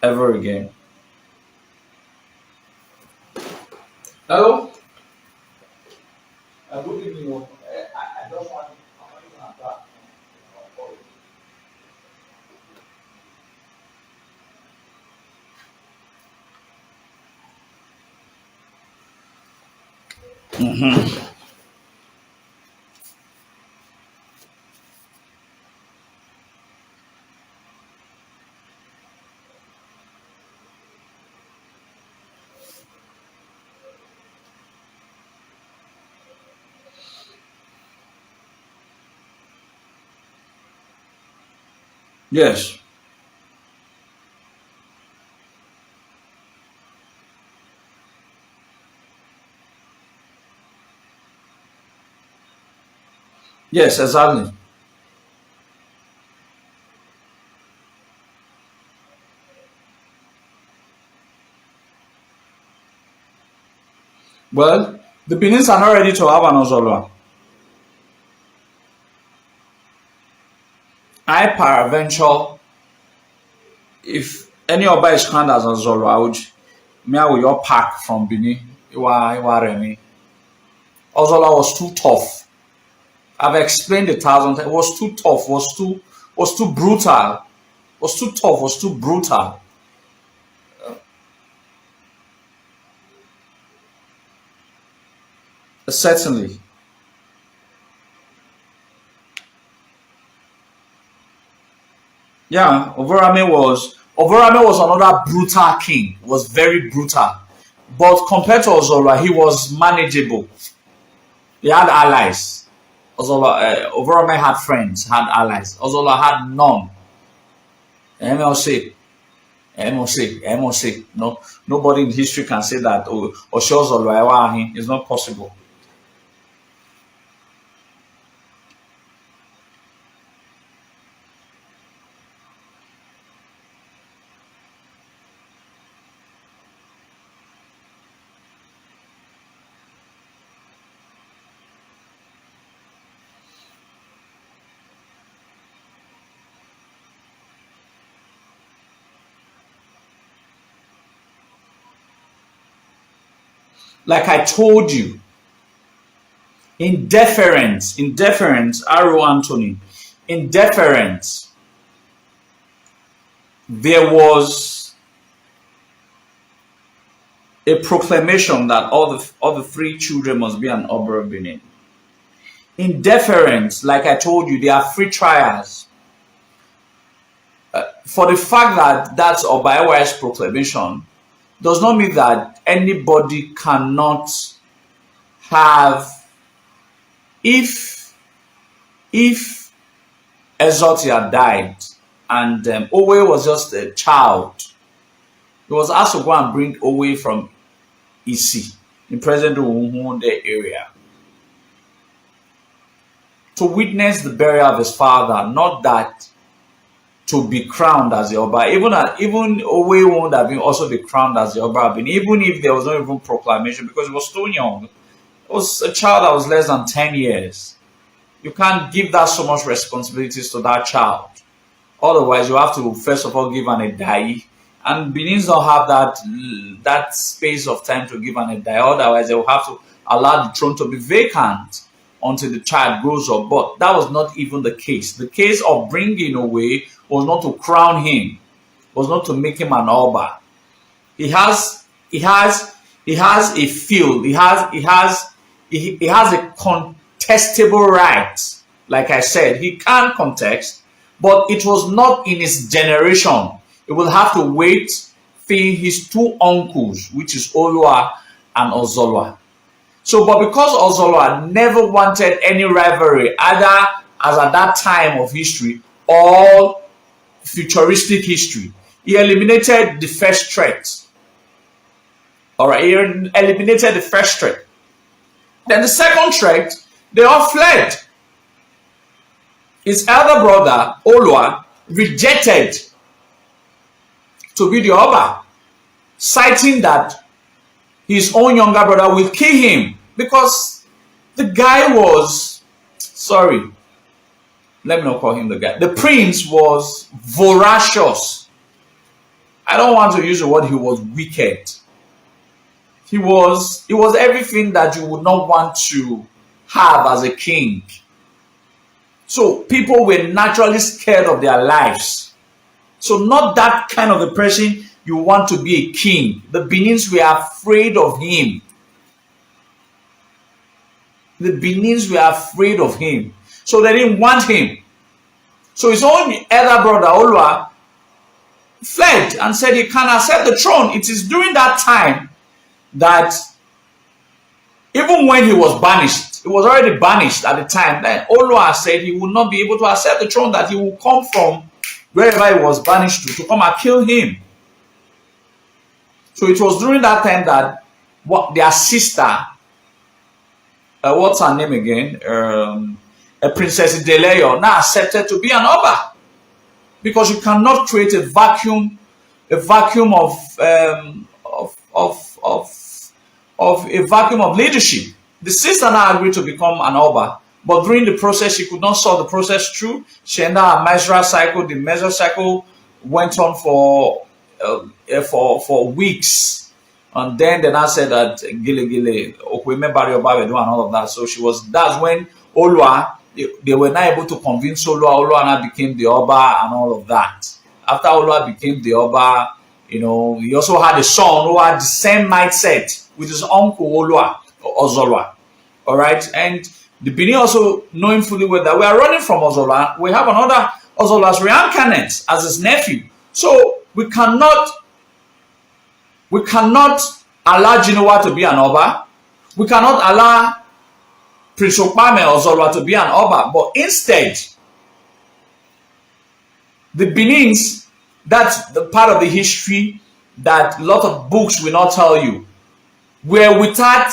ever again. Hello? Good evening. I just want Yes. Yes, exactly. Well, the Benins are not ready to have an Ozolua. I peradventure, if any Oba is crowned as Ozolua, I will your pack from Benin. Iwa Remi. Ozola was too tough. I've explained 1,000 times. It was too tough, was too brutal, was too tough, was too brutal. Certainly. Yeah, Ovorame was another brutal king, was very brutal. But compared to Ozola, he was manageable. He had allies. Ovorame had friends, had allies. Ozola had none. MLC, MLC. No, nobody in history can say that. Ozola, it's not possible. Like I told you, in deference, Aro Anthony, in deference, there was a proclamation that all the three children must be an Oba of Benin. In deference, like I told you, there are free trials. For the fact that that's Oba's proclamation does not mean that anybody cannot have, if Exotia died and Owe was just a child, he was asked to go and bring Owe from Isi in present Uhunde area to witness the burial of his father, not that to be crowned as the Oba. Even Owe would have been also be crowned as the Oba, even if there was no even proclamation, because he was too young. It was a child that was less than 10 years. You can't give that so much responsibilities to that child. Otherwise, you have to first of all give an Edai. And Benins don't have that space of time to give an Edai. Otherwise, they will have to allow the throne to be vacant until the child grows up. But that was not even the case. The case of bringing away was not to crown him, was not to make him an Oba. He has a field. He has a contestable right. Like I said, he can contest, but it was not in his generation. He will have to wait for his two uncles, which is Olua and Ozolua. So, but because Ozolua never wanted any rivalry, either as at that time of history or futuristic history, he eliminated the first threat. Alright, he eliminated the first threat. Then the second threat, they all fled. His elder brother, Olua, rejected to be the Oba, citing that his own younger brother will kill him because the guy was, sorry, let me not call him the guy. The prince was voracious. I don't want to use the word he was wicked. He was everything that you would not want to have as a king. So people were naturally scared of their lives. So not that kind of a person you want to be a king. The Benins were afraid of him. The Benins were afraid of him. So they didn't want him. So his own elder brother, Olua, fled and said he can't accept the throne. It is during that time that even when he was banished, he was already banished at the time, then Olua said he would not be able to accept the throne, that he will come from wherever he was banished to come and kill him. So it was during that time that their sister, what's her name again? Princess Deleo, now accepted to be an Oba. Because you cannot create a vacuum of a vacuum of leadership. The sister now agreed to become an Oba, but during the process, she could not solve the process through. She ended a menstrual cycle. The menstrual cycle went on for weeks. And then they now said that Gile Gile, Okweme Barry Oba were doing and all of that. So that's when Olua, they were not able to convince Olua. Olua now became the Oba and all of that. After Olua became the Oba, he also had a son who had the same mindset with his uncle Olua, Ozolua. All right. And the Benin also knowing fully well that we are running from Ozolua. We have another Ozolua's reincarnate as his nephew. So we cannot allow Genoa to be an Oba. We cannot allow Prince Okpame Ozolua to be an Oba. But instead, the Benins, that's the part of the history that a lot of books will not tell you, were without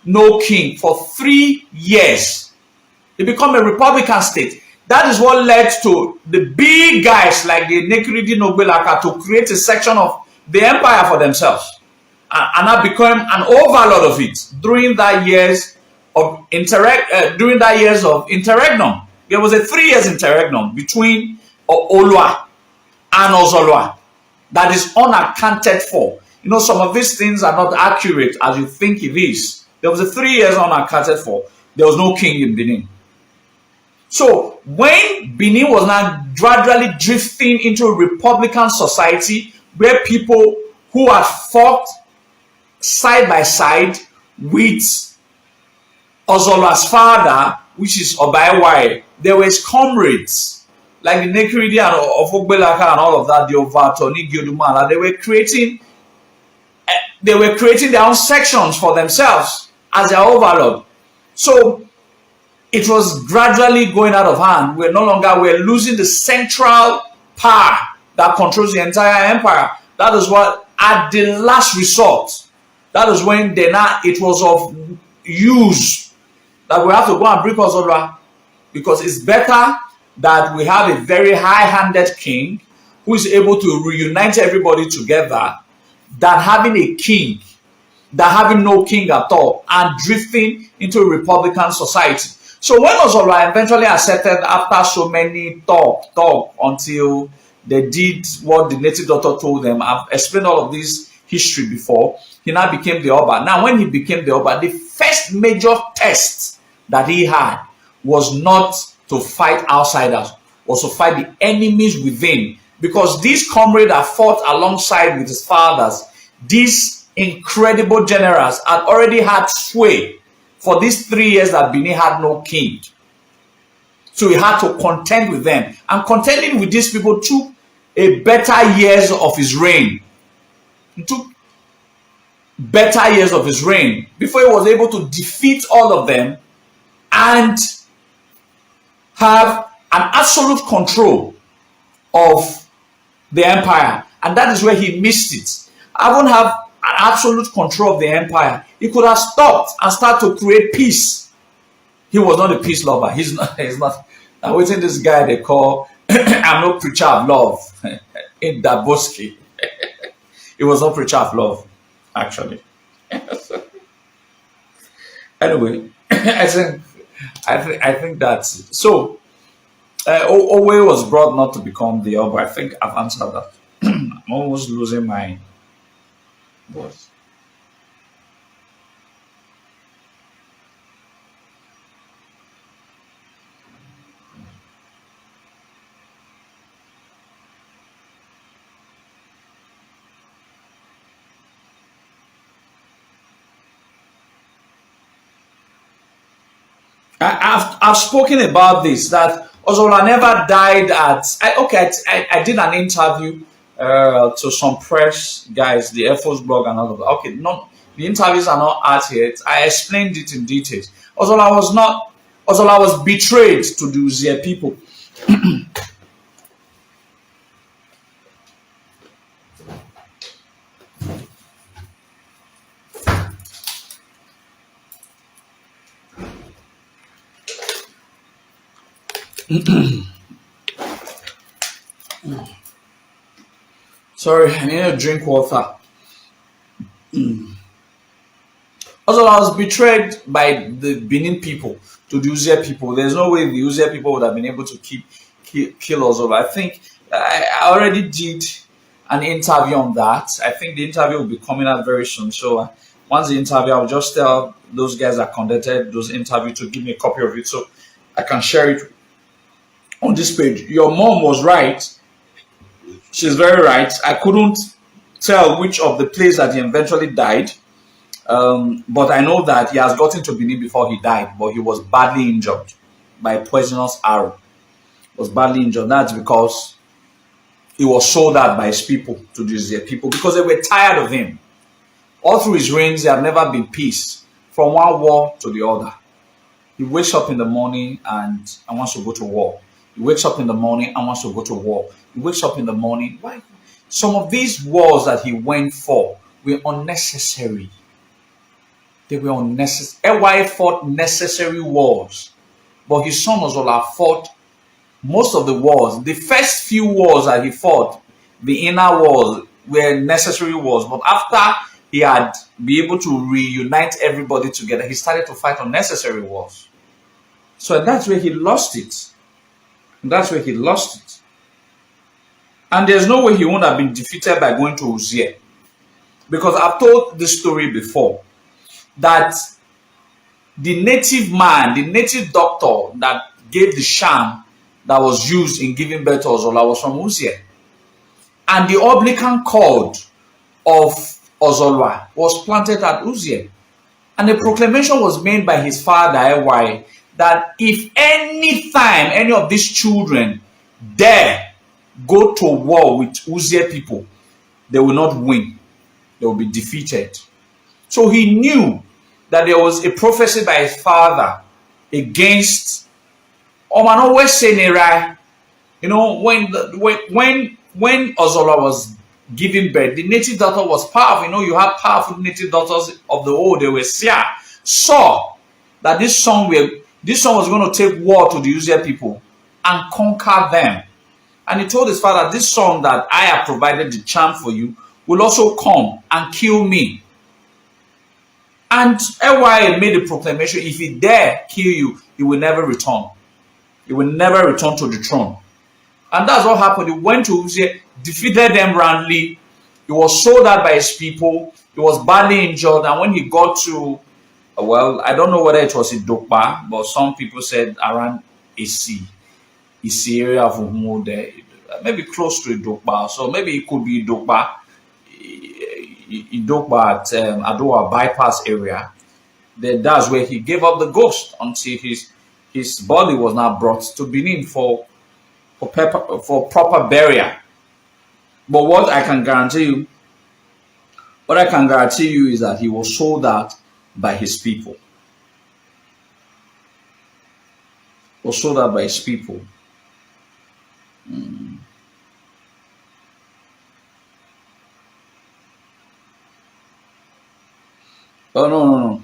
no king for 3 years. It became a republican state. That is what led to the big guys like the Nekiridi Nobelaka to create a section of the empire for themselves. And I became an overlord of it during that years of interregnum. There was a 3 years interregnum between Olua and Ozolua that is unaccounted for. Some of these things are not accurate as you think it is. There was a 3 years unaccounted for. There was no king in Benin. So when Benin was now gradually drifting into a republican society where people who had fought side by side with Ozolua's father, which is Oba, they were his comrades, like the Nekiridi of Ogbelaka and all of that, the Ovatoni Gyodumala, they were creating their own sections for themselves as their overlord. So it was gradually going out of hand. We're losing the central power that controls the entire empire. That is what, at the last resort, that is when it was of use that we have to go and bring Ozolua, because it's better that we have a very high-handed king who is able to reunite everybody together than having no king at all and drifting into a republican society. So when Ozolua eventually accepted after so many talk until they did what the native doctor told them, I've explained all of this history before, he now became the Oba. Now when he became the Oba, the first major test that he had was not to fight outsiders, was to fight the enemies within. Because these comrades that fought alongside with his fathers, these incredible generals had already had sway for these 3 years that Benin had no king. So he had to contend with them. And contending with these people took a better years of his reign. It took better years of his reign before he was able to defeat all of them and have an absolute control of the empire. And that is where he missed it. I won't have an absolute control of the empire. He could have stopped and started to create peace. He was not a peace lover. He's not. I'm waiting this guy they call I'm no preacher of love in Daboski. He was not preacher of love, actually. Anyway, I think that's so. Owe was brought not to become the Oba. I think I've answered that. I'm almost losing my voice. I've spoken about this, that Ozolua never died I did an interview to some press guys, the Air Force blog and all of that. Okay, the interviews are not out yet. I explained it in detail. Ozolua was betrayed to the Uzea people. Sorry, I need to drink water. Ozolua was betrayed by the Benin people to the Uzea people. There's no way the Uzea people would have been able to kill Ozolua. I think I already did an interview on that. I think the interview will be coming out very soon. So once the interview, I'll just tell those guys that conducted those interview to give me a copy of it so I can share it on this page. Your mom was right. She's very right. I couldn't tell which of the place that he eventually died. But I know that he has gotten to Benin before he died, but he was badly injured by a poisonous arrow. He was badly injured. That's because he was sold out by his people to these people because they were tired of him. All through his reigns, there had never been peace from one war to the other. He wakes up in the morning and wants to go to war. He wakes up in the morning and wants to go to war. He wakes up in the morning. Why? Some of these wars that he went for were unnecessary. They were unnecessary. Why fought necessary wars, but his son Ozolua fought most of the wars. The first few wars that he fought, the inner wars, were necessary wars. But after he had been able to reunite everybody together, he started to fight unnecessary wars. So that's where he lost it. That's where he lost it. And there's no way he wouldn't have been defeated by going to Uzea. Because I've told this story before, that the native man, the native doctor that gave the sham that was used in giving birth to Ozolua was from Uzea. And the Oblican cord of Ozolua was planted at Uzea. And a proclamation was made by his father, Ewy, that if any time any of these children dare go to war with Uzea people, they will not win. They will be defeated. So he knew that there was a prophecy by his father against Omanowe Senera. You know, when Ozolua was giving birth, the native daughter was powerful. You know, you have powerful native daughters of the old. They were saw that this son was going to take war to the Uzea people and conquer them. And he told his father, this son that I have provided the charm for you will also come and kill me. And Ewy made a proclamation, if he dare kill you, he will never return. He will never return to the throne. And that's what happened. He went to Uzea, defeated them roundly. He was sold out by his people. He was badly injured. And when he got to, well, I don't know whether it was in Dokpa, but some people said around AC area of Umu there, maybe close to Dokpa. So maybe it could be Dokpa. Idokba at Adoa bypass area. That's where he gave up the ghost until his body was now brought to Benin for proper burial. But what I can guarantee you is that he was sold out by his people. Was sold out by his people. Oh, no.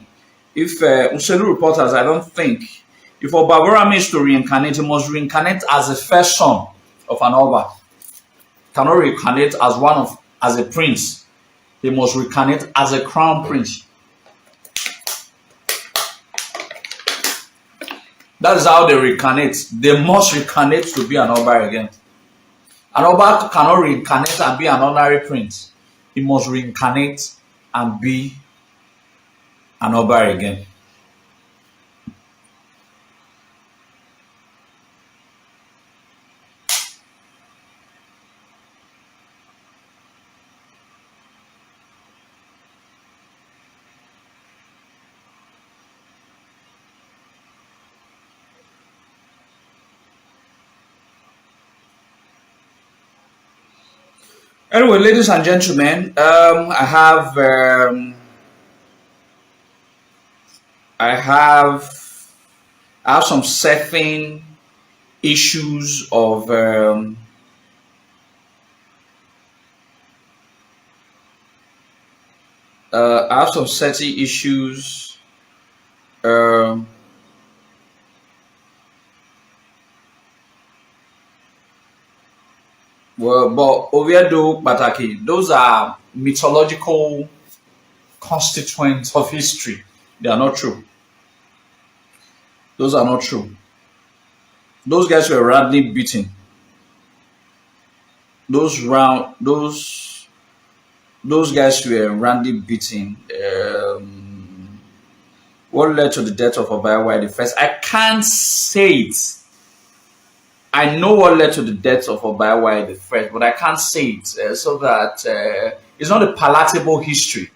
If Uselu reporters, I don't think, if Oba is to reincarnate, he must reincarnate as the first son of an Oba. Cannot reincarnate as a prince. He must reincarnate as a crown prince. That is how they reincarnate. They must reincarnate to be an Oba again. An Oba cannot reincarnate and be an ordinary prince. He must reincarnate and be an Oba again. Anyway, ladies and gentlemen, I have some certain issues of I have some certain issues well, but Oviedo Bataki, those are mythological constituents of history. They are not true. Those are not true. Those guys were roundly beaten. those guys were randy beaten. What led to the death of Oba the first? I can't say it. I know what led to the death of Oba the first, but I can't say it so that it's not a palatable history.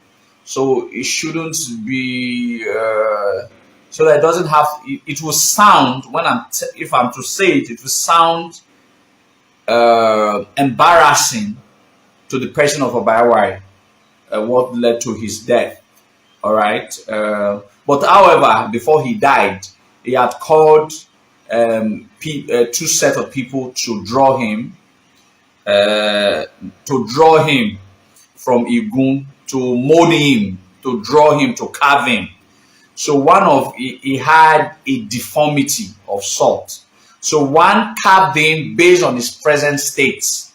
So it shouldn't be. So that it doesn't have. It will sound when if I'm to say it, it will sound embarrassing to the person of Oba what led to his death. All right. But however, before he died, he had called two set of people to draw him from Igun, to mold him, to draw him, to carve him. So he had a deformity of sort. So one carved him based on his present states,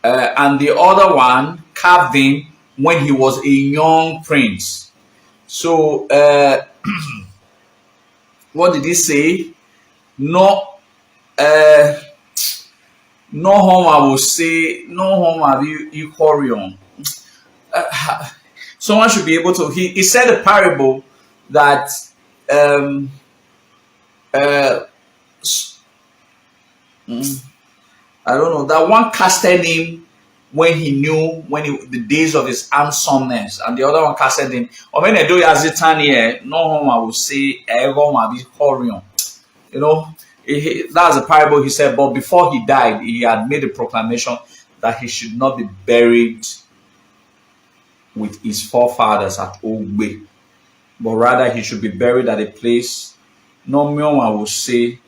and the other one carved him when he was a young prince. So what did he say? No, no home I will say, no home have you Horion. Someone should be able to. He said a parable that um, uh, I don't know, that one casted him when he knew the days of his handsomeness, and the other one casted him. Or when they do Yazitan here, no home I will say ever will be Horion. You know, that's a parable he said. But before he died, he had made a proclamation that he should not be buried with his forefathers at Ogbe, but rather he should be buried at a place. No I will say,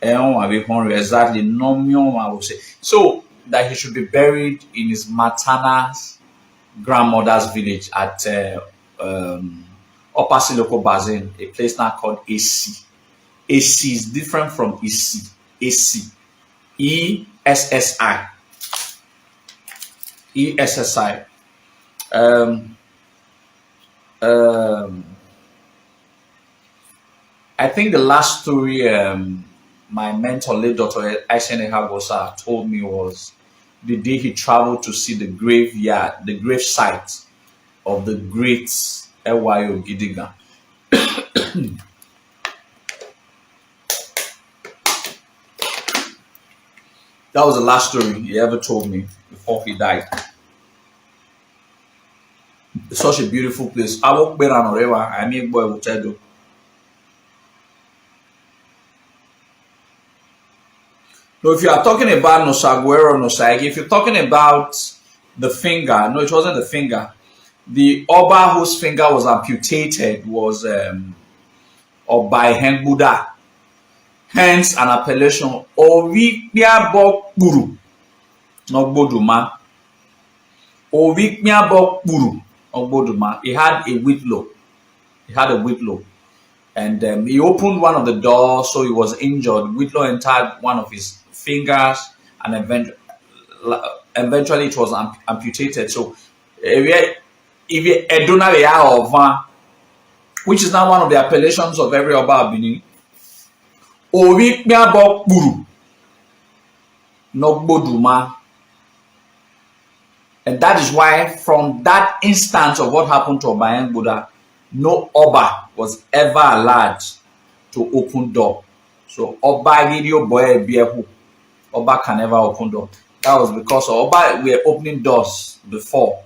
exactly. No I will say. So that he should be buried in his maternal grandmother's village at Upper Siloko Basin, a place now called AC. AC is different from EC. AC. ESSI. ESSI. I think the last story my mentor, late Dr. Aisene Hagosa, told me was the day he traveled to see the graveyard, the grave site of the great Ewayo Gidiga. That was the last story he ever told me before he died. It's such a beautiful place. I won't be around forever. I mean, boy, will tell you. No, if you are talking about Nosaguero, Nosaigi, if you're talking about the finger, no, it wasn't the finger. The Oba whose finger was amputated was Oba Buddha. Hence an appellation Ovikmiabokpuru, Nogboduma. Ovikmiabokpuru, Nogboduma. He had a whitlow. And he opened one of the doors, so he was injured. Whitlow entered one of his fingers, and eventually it was amputated. So, if you Eduna, which is now one of the appellations of every Oba Benin, Ovikmiabokpuru, Nogboduma. And that is why, from that instance of what happened to Oba Buddha, no Oba was ever allowed to open door. So Oba radio boy Biehu, Oba can never open door. That was because Oba were opening doors before.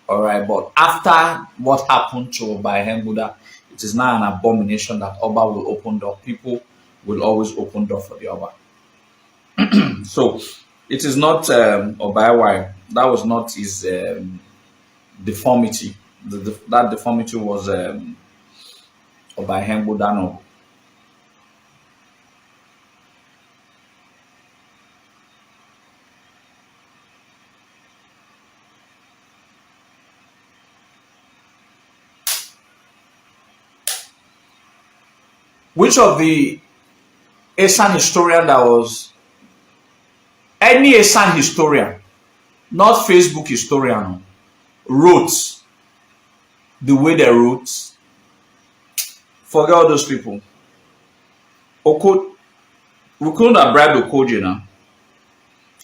Alright, but after what happened to Oba Buddha, it is now an abomination that Oba will open door. People will always open door for the Oba. So it is not Oba. That was not his deformity. That deformity was Oba Buddha. No. Which of the Esan historian that was any Esan historian, not Facebook historian, wrote the way they wrote? Forget all those people. We couldn't have bribed Okoje now.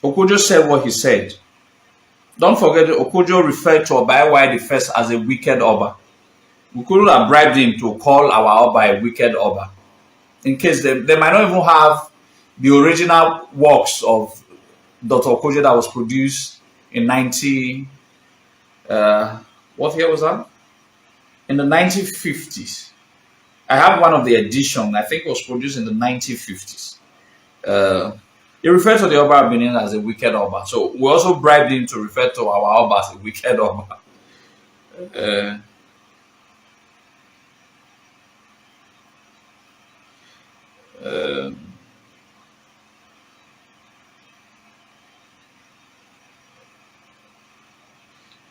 Okojo said what he said. Don't forget that Okojo referred to Oba the first as a wicked Oba. We couldn't have bribed him to call our Oba a wicked Oba. In case they might not even have the original works of Dr. Okojo that was produced in 90, what year was that? In the 1950s. I have one of the edition, I think it was produced in the 1950s. He referred to the Oba of Benin as a wicked Oba. So we also bribed him to refer to our Oba as a wicked Oba. Uh, uh,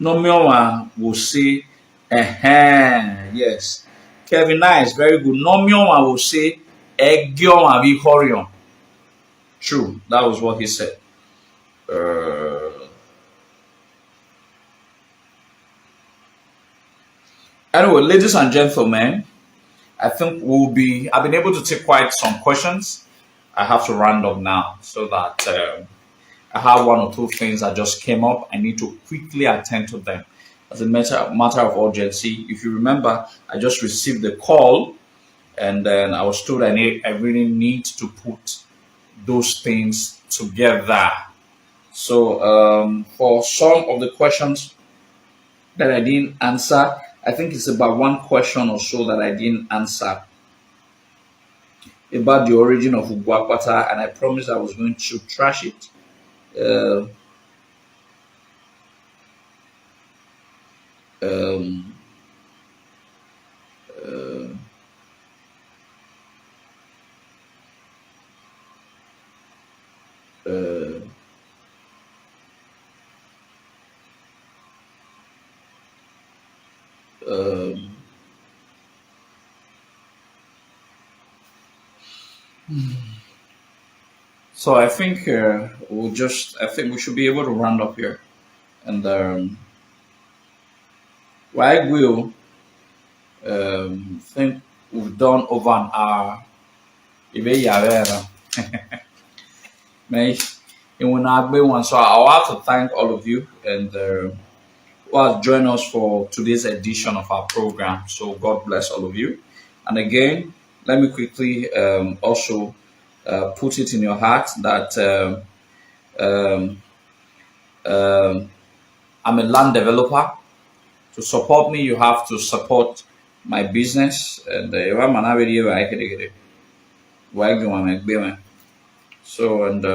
Nomioma will say, yes. Kevin Nice, very good. Nomioma will say, Egion Abi Horion. True, that was what he said. Anyway, ladies and gentlemen, I think I've been able to take quite some questions. I have to round up now so that I have one or two things that just came up. I need to quickly attend to them as a matter of urgency. If you remember, I just received the call and then I was told I really need to put those things together. So for some of the questions that I didn't answer, I think it's about one question or so that I didn't answer about the origin of Ugwakwata, and I promised I was going to trash it. Uh, um, uh, uh, um, so I think I think we should be able to round up here. And I will think we've done over an hour. May in when I be one, so I'll have to thank all of you and who has joined us for today's edition of our program. So God bless all of you. And again, let me quickly also put it in your heart that um, I'm a land developer. To support me, you have to support my business. And so and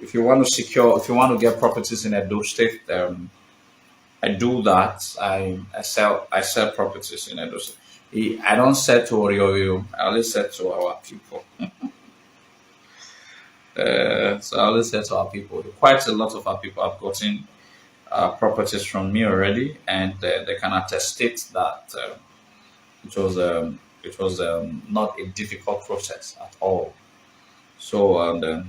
if you want to get properties in Edo State, I do that. I sell properties in Edo State. I don't sell to Orioyo. I only sell to our people. So I always say to our people, quite a lot of our people have gotten properties from me already, and they can attest that it was not a difficult process at all. So and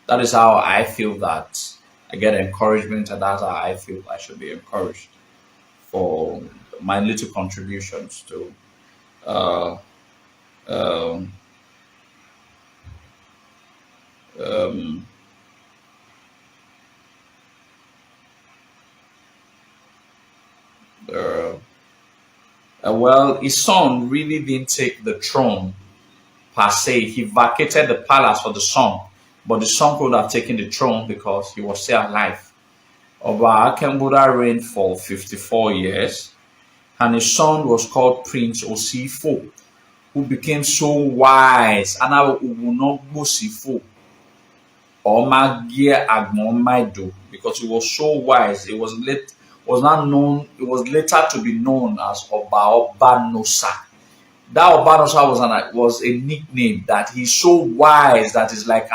that is how I feel that I get encouragement, and that's how I feel I should be encouraged for my little contributions to uh, um, um, uh, well, his son really didn't take the throne per se. He vacated the palace for the son, but the son could have taken the throne because he was still alive. Oba Akembuda reigned for 54 years, and his son was called Prince Osifo, who became so wise. And I will not Osifo or Magia Agmomaido because he was so wise. It was not known. It was later to be known as Oba Obanosa. That Obanosa was a nickname that he's so wise that is like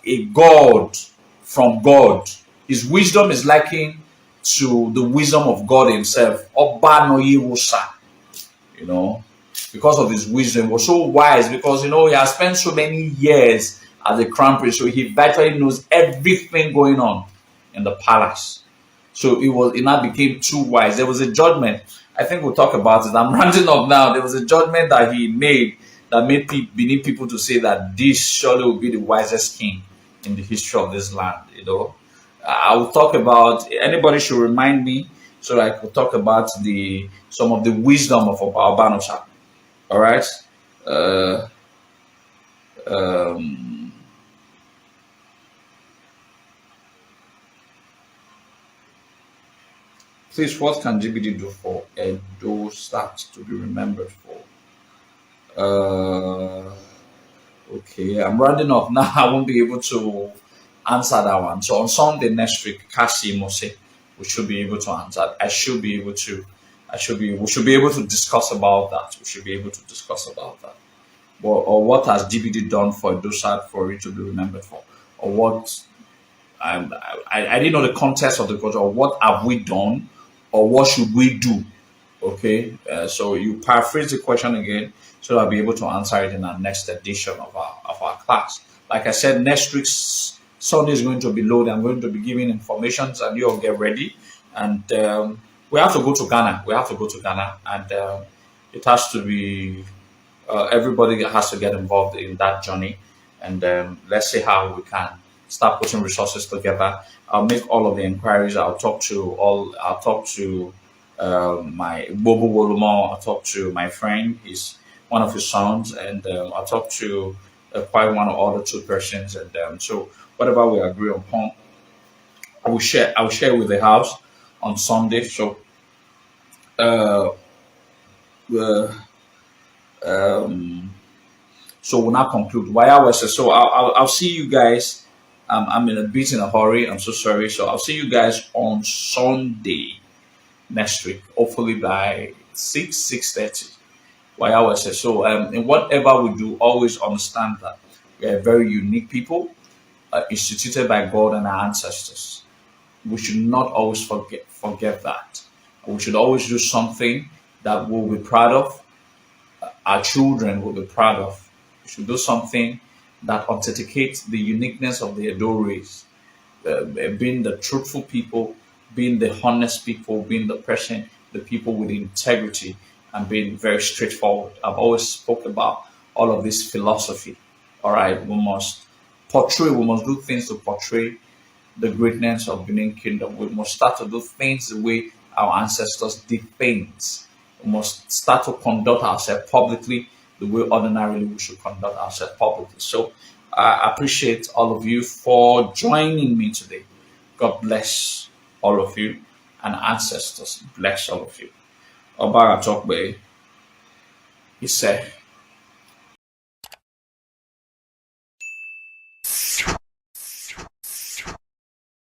a god from God. His wisdom is likened to the wisdom of God himself. Obanoyiwosa, you know, because of his wisdom. He was so wise because he has spent so many years as a crown prince, so he virtually knows everything going on in the palace. So it now became too wise. There was a judgment. I think we'll talk about it. I'm rounding up now. There was a judgment that he made that made Benin people to say that this surely will be the wisest king in the history of this land. I will talk about, anybody should remind me so that I could talk about the some of the wisdom of Oba. All right. Uh, um, Please, what can GBD do for Edo start to be remembered for? Uh, okay, I'm rounding up now. I won't be able to answer that one. So on Sunday next week, Kasi Mose, we should be able to answer. I should be able to. We should be able to discuss about that. We should be able to discuss about that. Or what has GBD done for Dosad for it to be remembered for? Or what I didn't know the context of the culture. Or what have we done, or what should we do? Okay, so you paraphrase the question again, so I'll be able to answer it in our next edition of our class. Like I said, next week's Sunday is going to be loaded. I'm going to be giving information, and you all get ready. And we have to go to Ghana. We have to go to Ghana, and it has to be everybody has to get involved in that journey, and let's see how we can start putting resources together. I'll make all of the inquiries. I'll talk to my Bobo Wolumo. I'll talk to my friend. He's one of his sons, and I'll talk to quite one or other two persons, and so whatever we agree upon, I will share. I will share with the house on Sunday. So. Uh, uh, um, So we'll now conclude. Why was it? So I'll see you guys. I'm in a bit in a hurry. I'm so sorry. So I'll see you guys on Sunday next week, hopefully by 6:30. Why was it? So in whatever we do, always understand that we are very unique people, instituted by God and our ancestors. We should not always forget that. We should always do something that we'll be proud of, our children will be proud of. We should do something that authenticates the uniqueness of the Edo race, being the truthful people, being the honest people, being the people with integrity, and being very straightforward. I've always spoke about all of this philosophy. All right, we must do things to portray the greatness of Benin Kingdom. We must start to do things the way our ancestors did things. We must start to conduct ourselves publicly the way ordinarily we should conduct ourselves publicly. So I appreciate all of you for joining me today. God bless all of you, and ancestors bless all of you. Oba Ozolua, he said.